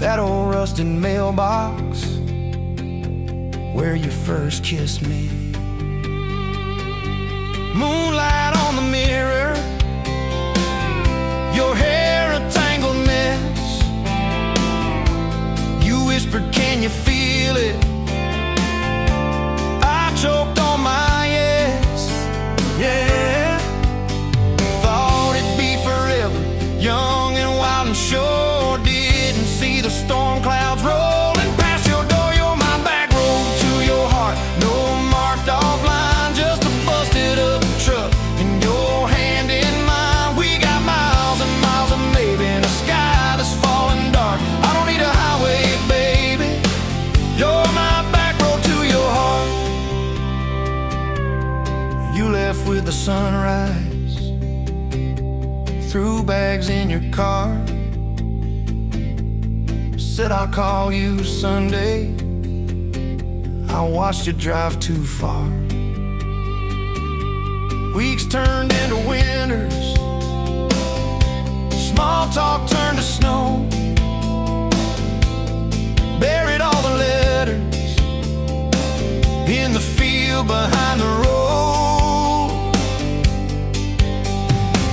that old rusted mailbox where you first kissed me. Moonlight on the mirror, your hair a tangled mess. You whispered, can you feel it? I choked on my yes, yeah. Thought it'd be forever, young and wild and sure didn't see the storm clouds rolling past your door. You're my back road to your heart, no marked off line, just a busted up truck and your hand in mine. We got miles and miles of maybe in a sky that's falling dark. I don't need a highway, baby, you're my back road to your heart. You left with the sunrise, threw bags in your car, said I'll call you Sunday. I watched you drive too far. Weeks turned into winters, small talk turned to snow. Buried all the letters in the field behind the road.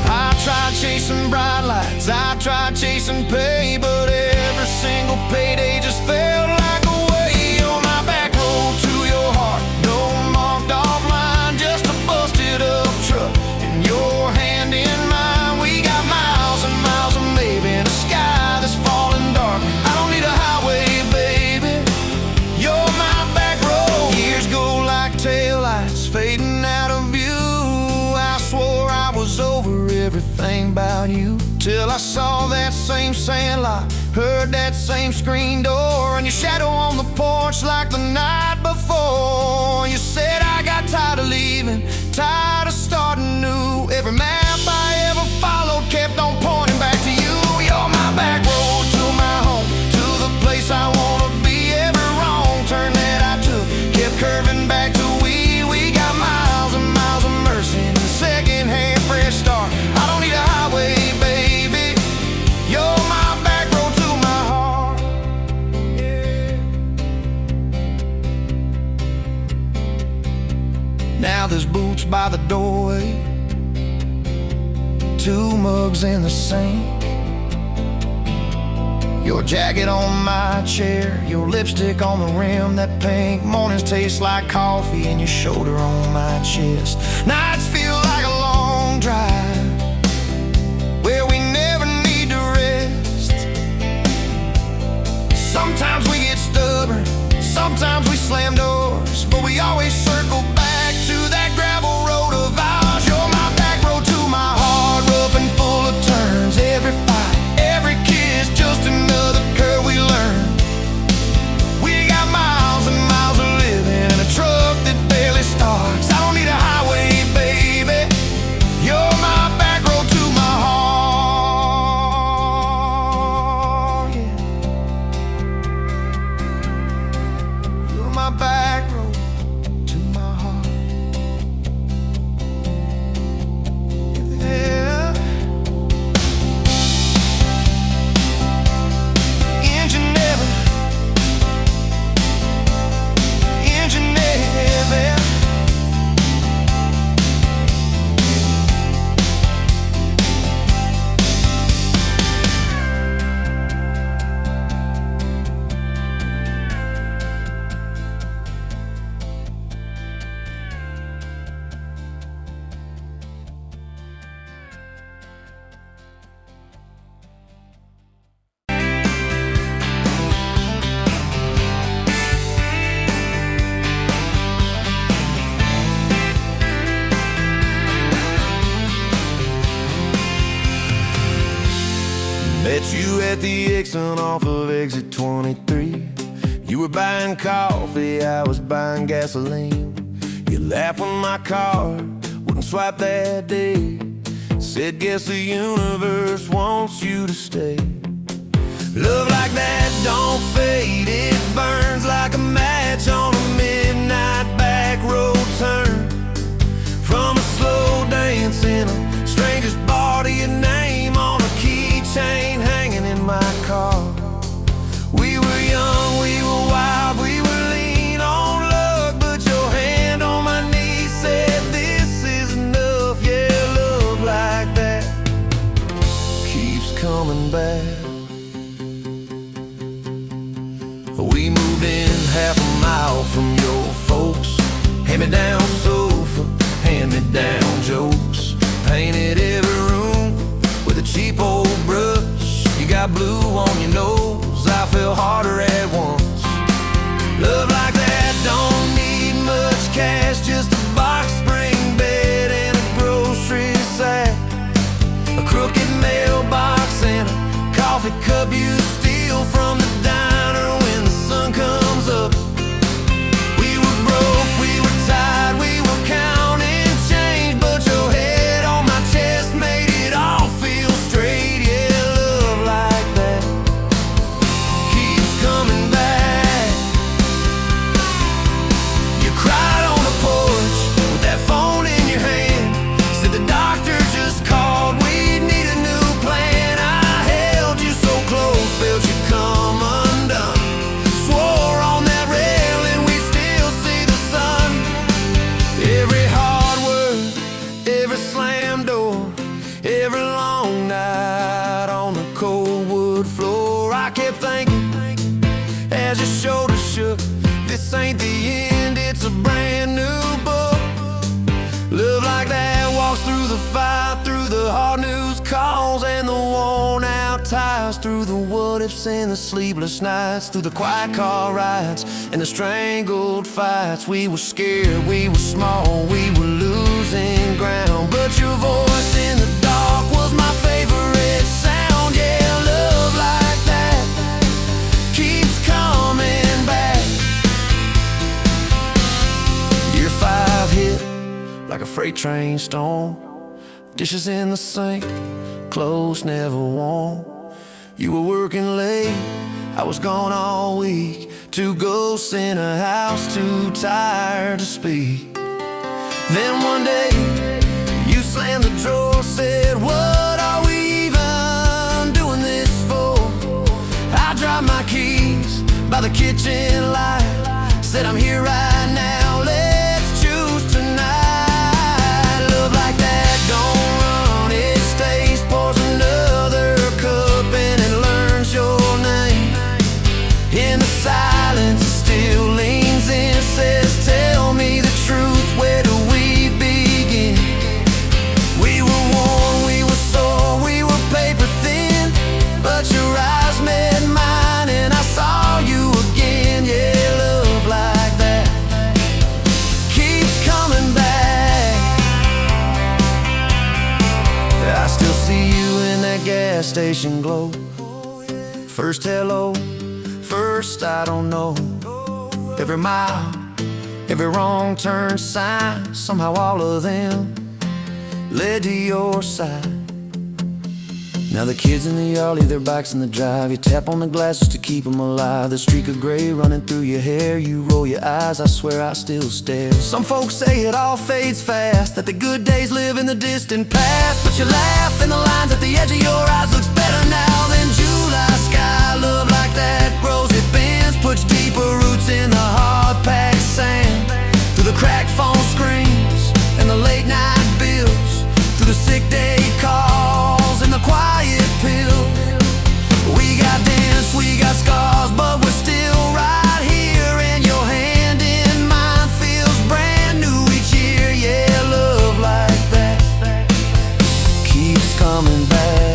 I tried chasing bright lights, I tried chasing pay, but every single payday just felt like a way. You're my back road to your heart, no marked off line, just a busted up truck and your hand in mine. We got miles and miles of maybe in a sky that's falling dark. I don't need a highway, baby, you're my back road. Years go like taillights fading out of view. I swore I was over everything about you, till I saw that same sandlot, heard that same screen door, and your shadow on the porch like the night before. You said I got tired of leaving, tired of starting new. Every map I ever followed kept on pointing back to you. You're my back road to my home, to the place I wanna be. Every wrong turn that I took kept curving back to we got miles and miles of mercy and second-hand fresh start. I don't need a highway, baby, you're my back road to my heart, yeah. Now there's boots by the doorway, two mugs in the sink, your jacket on my chair, your lipstick on the rim, that pink. Mornings taste like coffee and your shoulder on my chest. Nights feel like a long drive where we never need to rest. Sometimes we get stubborn, sometimes we slam doors, but we always circle back to that gravel road of ours. You're my back road to my heart, rough and full of turns. Every fight, every kiss, just another curve we learn. We got miles and miles of living in a truck that barely starts. I don't need a highway, baby, you're my back road to my heart, yeah. You're my back road to my heart, yeah. Engine never, engine never. Met you at the exit off of exit 23. You were buying coffee, I was buying gasoline. You laughed when my card wouldn't swipe that day. Said, guess the universe wants you to stay. Love like that don't fade, it burns like a match on a midnight back road turn. From a slow dance in a stranger's bar to your name on a keychain hanging in my car. hand-me-down sofa, hand-me-down jokes. Painted every room with a cheap old brush. You got blue on your nose, I fell harder at once. Love like that don't need much cash, just a box spring bed and a grocery sack, a crooked mailbox and a coffee cup you steal from the diner when the sun comes up. We were broke, we were tired, we were counting change, but your head on my chest made it all feel straight. Yeah, love like that keeps coming back. You cried on the porch with that phone in your hand, said the doctor just called, we need a new plan. I held you so close, felt you come undone, swore on that railing we'd still see the sun. Every hard word, every slam door, every long night on the cold wood floor, I kept thinking as your shoulders shook, this ain't the end, it's a brand new book. Love like that walks through the fight, through the hard news calls and the worn out tires, through the what ifs and the sleepless nights, through the quiet car rides and the strangled fights. We were scared, we were small, we were losing ground, but your voice in the dark was my favorite sound. Yeah, love like that keeps coming back. Year 5 hit like a freight train storm, dishes in the sink, clothes never warm. You were working late, I was gone all week, 2 ghosts in a house too tired to speak. Then one day you slammed the drawer, said, what are we even doing this for? I dropped my keys by the kitchen light, said I'm here right now, let's choose tonight. Love like that don't run, it stays, pours another cup and it learns your name. In the silence it still leans in, says tell me the truth, where do we begin? We were worn, we were sore, we were paper thin, but your eyes met mine and I saw you again. Yeah, love like that keeps coming back. I still see you in that gas station glow, first hello, first I don't know. Every mile, every wrong turn sign, somehow all of them led to your side. Now the kids in the yard leave their bikes in the drive, you tap on the glasses to keep them alive. The streak of gray running through your hair, you roll your eyes, I swear I still stare. Some folks say it all fades fast, that the good days live in the distant past, but you laugh and the lines at the edge of your eyes looks better now than July sky. Love like that grows, it bends, puts deeper roots in the hard-packed sand, through the cracked phone screens and the late night bills, through the sick day calls and the quiet pills. We got dents, we got scars, but we're still right here, and your hand in mine feels brand new each year. Yeah, love like that keeps coming back.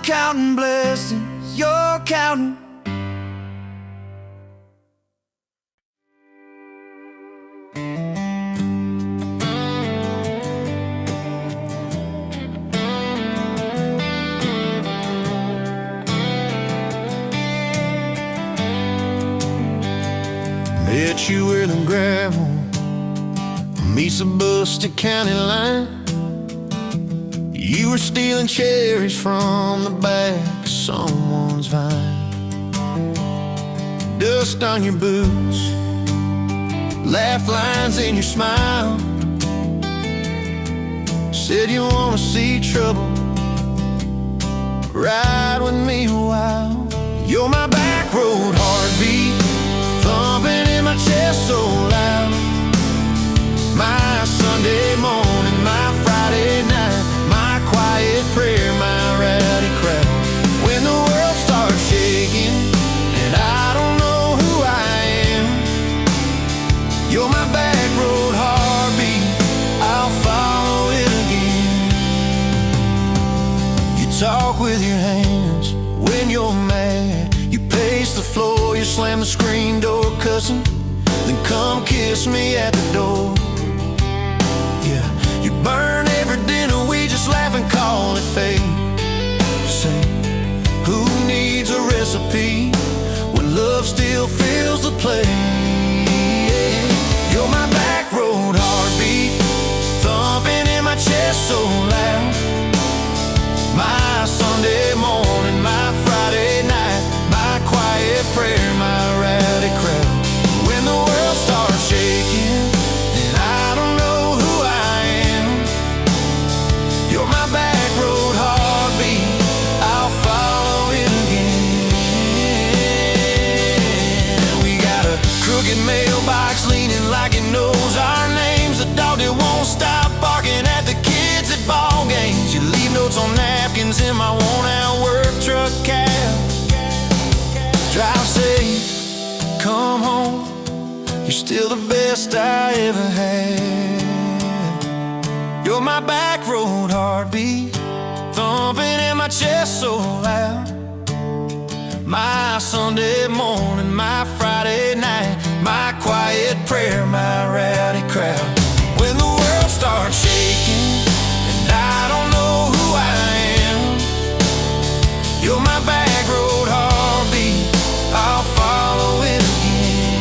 Counting blessings, you're counting. Met you where the gravel meets the Buster County line. You were stealing cherries from the back of someone's vine. Dust on your boots, laugh lines in your smile. Said you wanna see trouble, ride with me a while. You're my back road heartbeat, thumping in my chest so loud. My Sunday morning, my Friday night, my quiet prayer, my rowdy crowd. When the world starts shaking and I don't know who I am, you're my back road heartbeat, I'll follow it again. You talk with your hands when you're mad, you pace the floor, you slam the screen door cussing, then come kiss me at the door. Yeah, you burn every dinner, we just laugh and call it fate. Say, who needs a recipe when love still fills the plate? You're my back road heartbeat, thumping in my chest so loud. My Sunday morning, my Friday night, my quiet prayer, my rowdy crowd. When the world starts shaking and I don't know who I am, you're my back road heartbeat, I'll follow it again. We got a crooked mailbox leaning like it knows our names, a dog that won't stop barking at the kids at ball games. You leave notes on napkins in my worn-out work truck cab. Drive safe, come home, you're still the best I ever had. You're my back road heartbeat, thumping in my chest so loud. My Sunday morning, my Friday night, my quiet prayer, my rowdy crowd. When the world starts shaking and I don't know who I am, you're my back road heartbeat, I'll follow it again.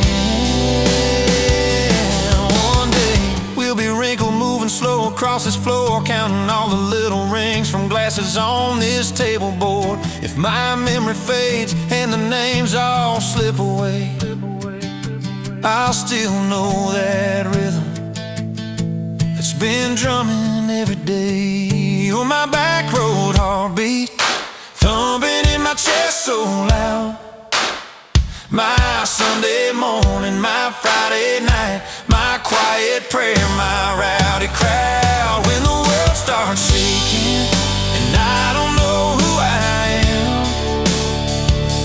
One day we'll be wrinkled, moving slow across this floor, counting all the little rings from glasses on this table board. If my memory fades and the names all slip away, I'll still know that rhythm that's been drumming every day. You're my back road heartbeat, thumping in my chest so loud. My Sunday morning, my Friday night, my quiet prayer, my rowdy crowd. When the world starts shaking and I don't know who I am,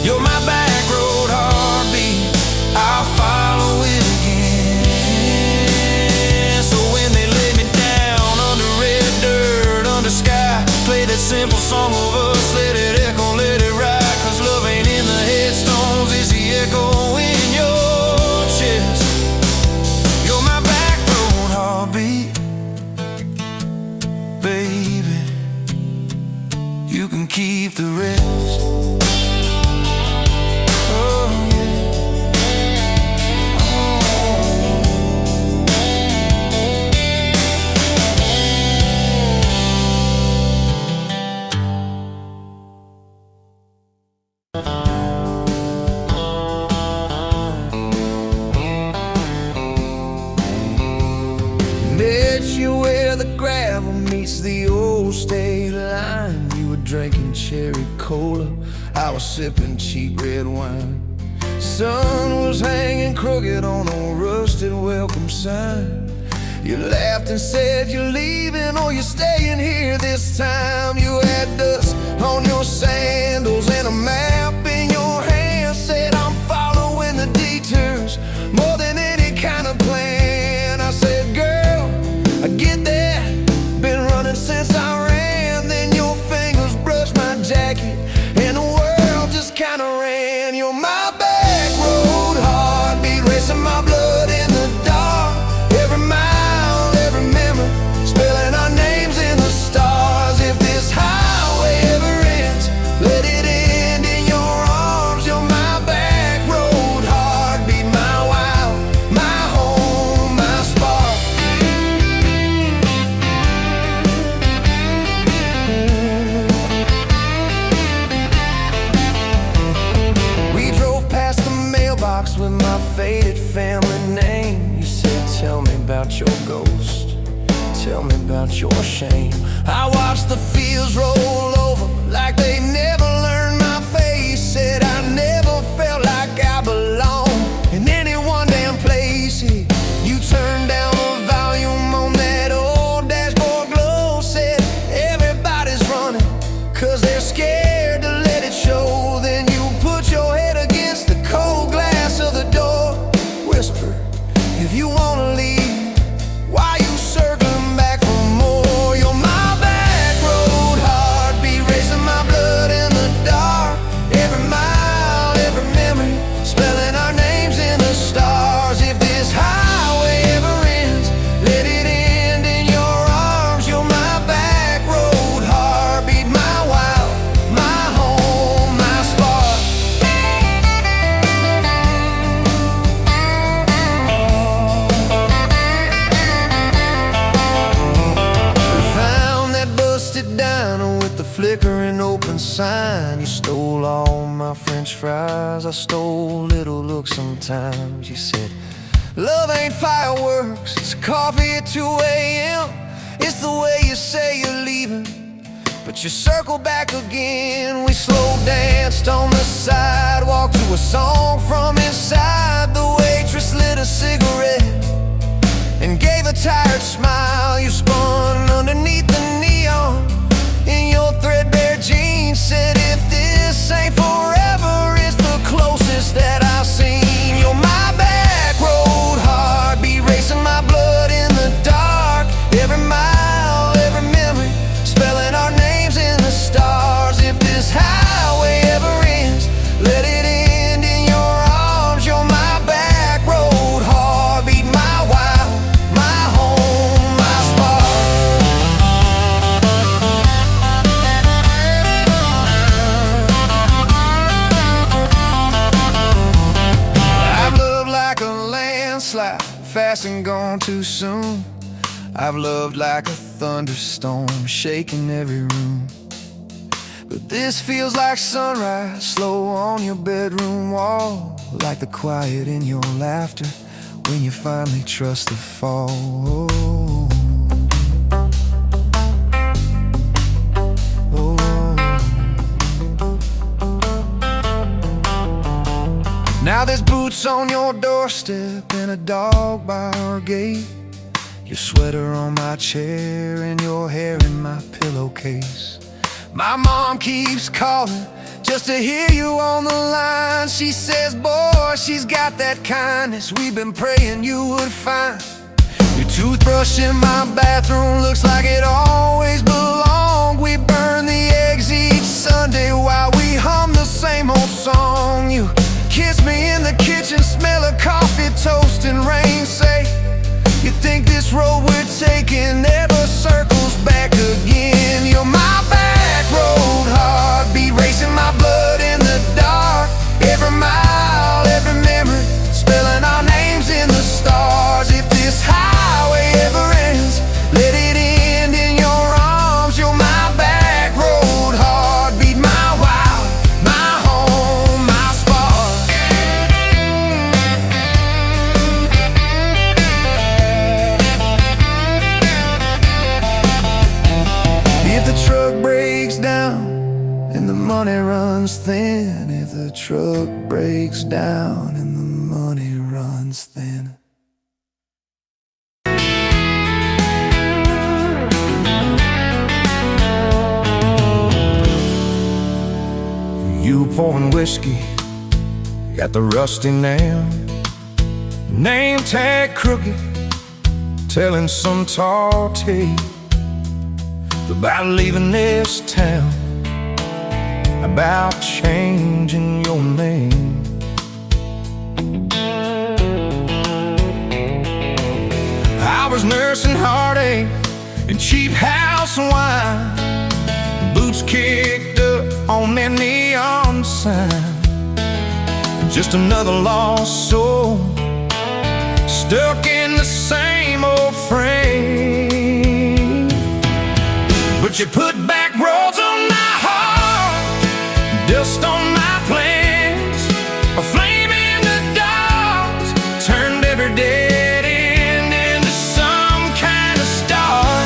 you're my back road heartbeat, I'll follow it again. So when they lay me down under red dirt, under sky, play that simple song of us, let it echo, let it ride, 'cause love ain't in the headstones, it's the echo in your chest. You're my back road heartbeat, baby, you can keep the rest. Oh yeah. Met you where the gravel meets the old state line. You were drinking cherry cola, I was sipping cheap red wine. Sun was hanging crooked on a rusted welcome sign. You laughed and said you're leaving or you're staying here this time. You had dust on your sandals and a map in your hand, said I'm following the detours more than any kind of plan. I said, girl, I get that, been running since I ran. Then your fingers brushed my jacket and the world just kinda ran. You're my back road heartbeat, racing my blood in the dark. Every mile, every memory, spelling our names in the stars. If this highway ever ends, let it end in your arms. You're my back road heartbeat, my wild, my home, my spark. We drove past the mailbox with my faded family name. You said, tell me about your ghost, tell me about your shame. I watched the fields roll over like they never learned my face. Said I never felt like I belonged in any one damn place. You turned down the volume on that old dashboard glow. Said everybody's running 'cause they're scared to let it show. Then you put your head against the cold glass of the door. Whisper, if you wanna leave, why you circling back for more? You're my back road heartbeat, racing my blood in the dark. Every mile, every memory, spelling our names in the stars. If this highway ever ends, let it end in your arms. You're my back road heartbeat, my wild, my home, my spark. We found that busted diner with the flickering open sign. You stole all my French fries, I stole little looks sometimes. You said, love ain't fireworks, it's coffee at 2 a.m. It's the way you say you're leaving, but you circle back again. We slow danced on the sidewalk to a song from inside. The waitress lit a cigarette and gave a tired smile. You spun underneath the neon in your threadbare jeans. Said if this ain't forever, it's the closest that I've seen. You're my back road heartbeat, racing my blood in the dark. Every mile, every memory, spelling our names in the stars. If this highway ever ends, let it end in your arms. You're my back road heartbeat, my wild, my home, my spark. I've loved like a landslide, fast and gone too soon. I've loved like a thunderstorm, shaking every room. But this feels like sunrise, slow on your bedroom wall. Like the quiet in your laughter when you finally trust the fall. Now there's boots on your doorstep and a dog by our gate. Your sweater on my chair and your hair in my pillowcase. My mom keeps calling just to hear you on the line. She says, boy, she's got that kindness we've been praying you would find. Your toothbrush in my bathroom looks like it always belonged. We burn the eggs each Sunday while we hum the same old song. You kiss me in the kitchen, smell of coffee, toast, and rain. Say, you think this road we're taking never circles back again. You're my back road heartbeat, racing my blood in the dark. Every mile, every memory, spelling our names in the stars. If this highway ever ends, let it end in your arms. You're my back road heartbeat, my wild, my home, my spark. If the truck breaks down and the money runs thin, if the truck breaks down and the money runs thin. You pouring whiskey at the rusty nail, name tag crooked, telling some tall tale about leaving this town, about changing your name. I was nursing heartache and cheap house wine, boots kicked up on that neon sign. Just another lost soul, stuck in the same old frame. But you put back roads on my heart, dust on my plans, a flame in the dark, turned every dead end into some kind of star.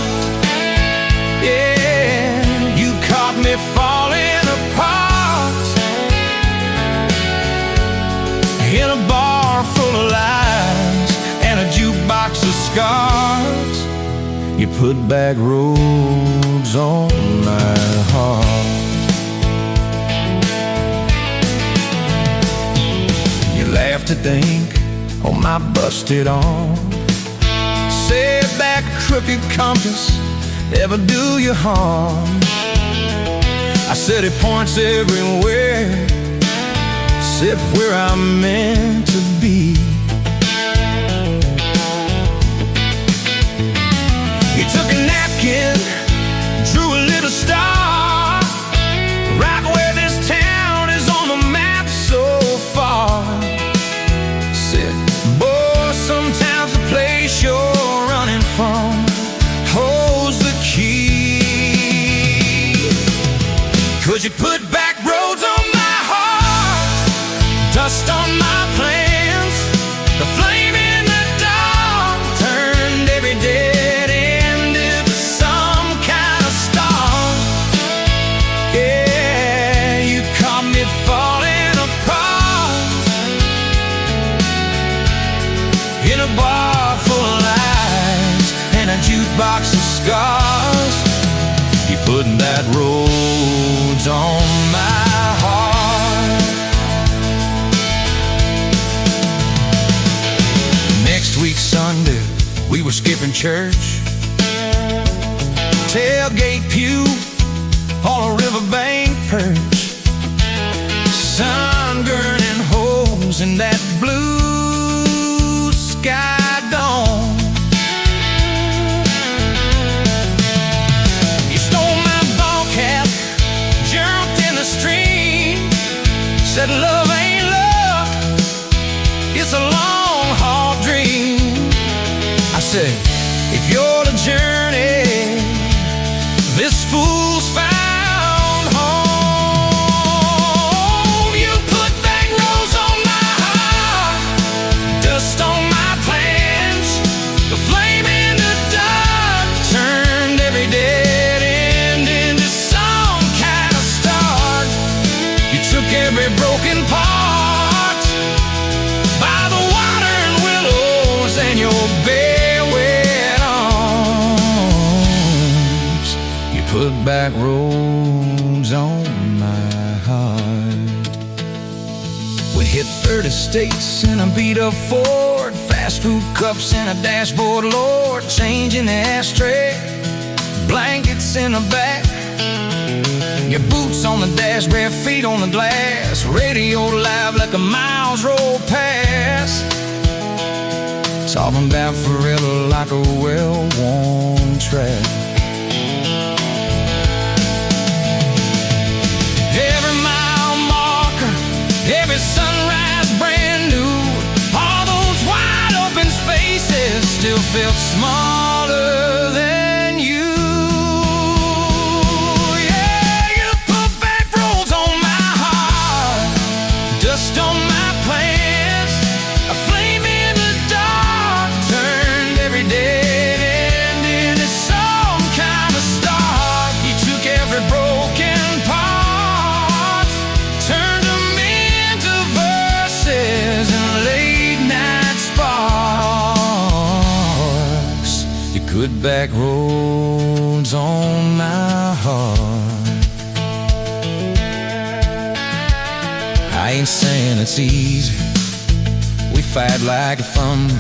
You put back roads on my heart. You laugh to think on my busted arm. Said back a crooked compass ever do you harm. I said it points everywhere, except where I'm meant to be. You took a napkin, drew a little star, right where this town is on the map so far. Said, boy, sometimes the place you're running from holds the key. 'Cause you put back roads on my heart, dust on my plans, the flame in the dark turned every dead end into some kind of star. Yeah, you caught me falling apart in a bar full of lies and a jukebox of scars. You putting that roads on my heart. Next week Sunday, we were skipping church, tailgate pew on a riverbank perch, sun burning holes in that blue sky dawn. You stole my ball cap, jumped in the stream, said love ain't love, it's a long haul dream. I said, if you're the journey, this fool's found home. You put back roads on my heart, dust on my plans, the flame in the dark turned every dead end into some kind of start. You took every broken part by the water and willows and your bare wet arms. You put back roads on my heart. We hit 30 states in a beat-up Ford, fast food cups in a dashboard, Lord, change in the ashtray, blankets in the back, your boots on the dash, bare feet on the glass, radio live like a miles roll past, talking about forever like a well-worn track. Every mile marker, every sunrise brand new, all those wide open spaces still felt smaller than you. Yeah, you put back roads on my heart, dust on my plans, a flame in the dark turned every dead end into some kind of start. You took every broken part, turned them into verses and late night sparks. You put back roads on my heart. I ain't saying it's easy, we fight like thunder,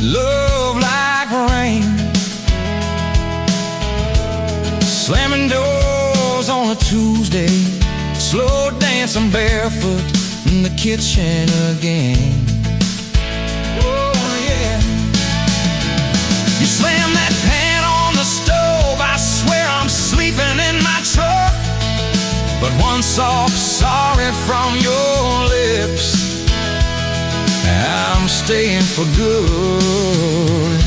love like rain, slamming doors on a Tuesday, slow dancing barefoot in the kitchen again. Oh yeah. You slam that pan on the stove, I swear I'm sleeping in my truck, but one soft sorry from your lips, I'm staying for good.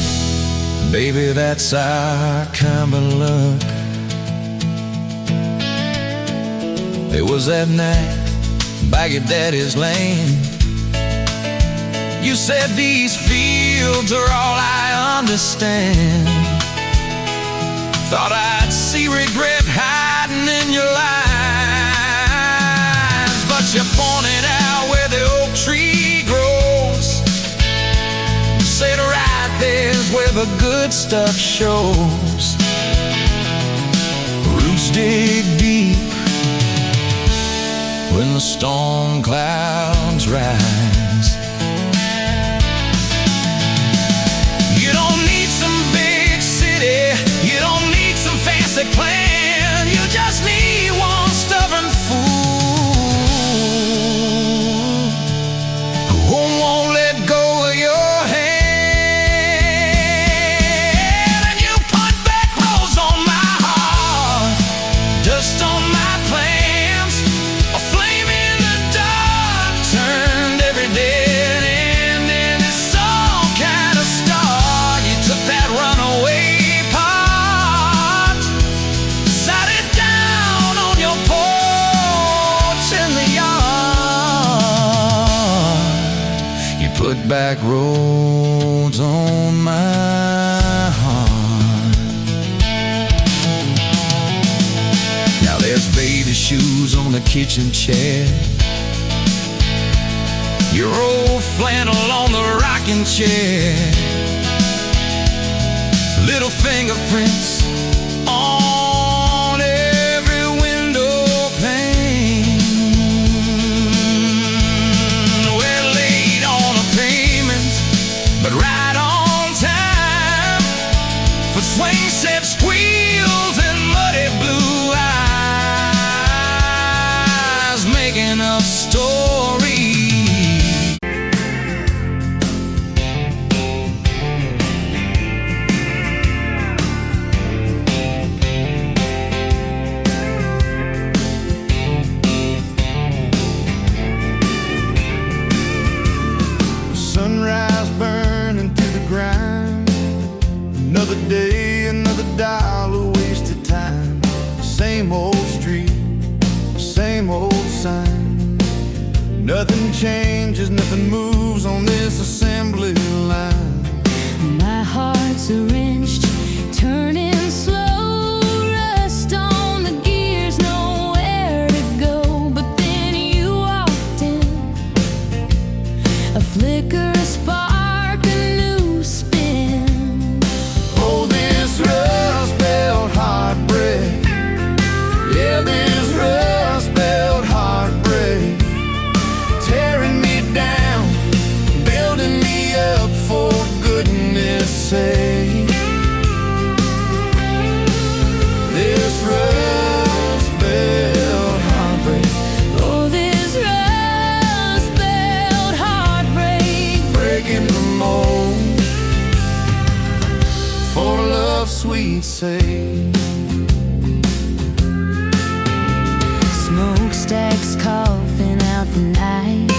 Baby, that's our kind of luck. It was that night by your daddy's land. You said these fields are all I understand. Thought I'd see regret hiding in your eyes, but you pointed out where the oak tree grows, said right there's where the the good stuff shows. Roots dig deep when the storm clouds rise. You don't need some big city, you don't need some fancy plan. You just need one stubborn fool who won't let go of your hand. And you put back roads on my heart, dust on my plans, a flame in the dark turned every dead end into some kind of star. You took that runaway part, sat it down on your porch in the yard. You put back roads on my heart. Now there's baby shoes on the kitchen chair, your old flannel on the rocking chair, little fingerprints on every window pane. We're late on a payment, but right on time for swing set squeals and muddy blue eyes, making up stories. Sunrise burning through the grind. Another day, another dollar wasted time. Same old street, same old sign. Nothing changes, nothing moves on this assembly line. My heart's a wrenched, turning slow, rust on the gears, nowhere to go. But then you walked in, a flicker, a spark, a new spin. Oh, this rust belt heartbreak. Yeah, this rust belt heartbreak. Tearing me down, building me up, for goodness sake. This rust belt heartbreak, Oh, this rust belt heartbreak. breaking the mold for love's sweet sake. Smokestacks coughing out the night.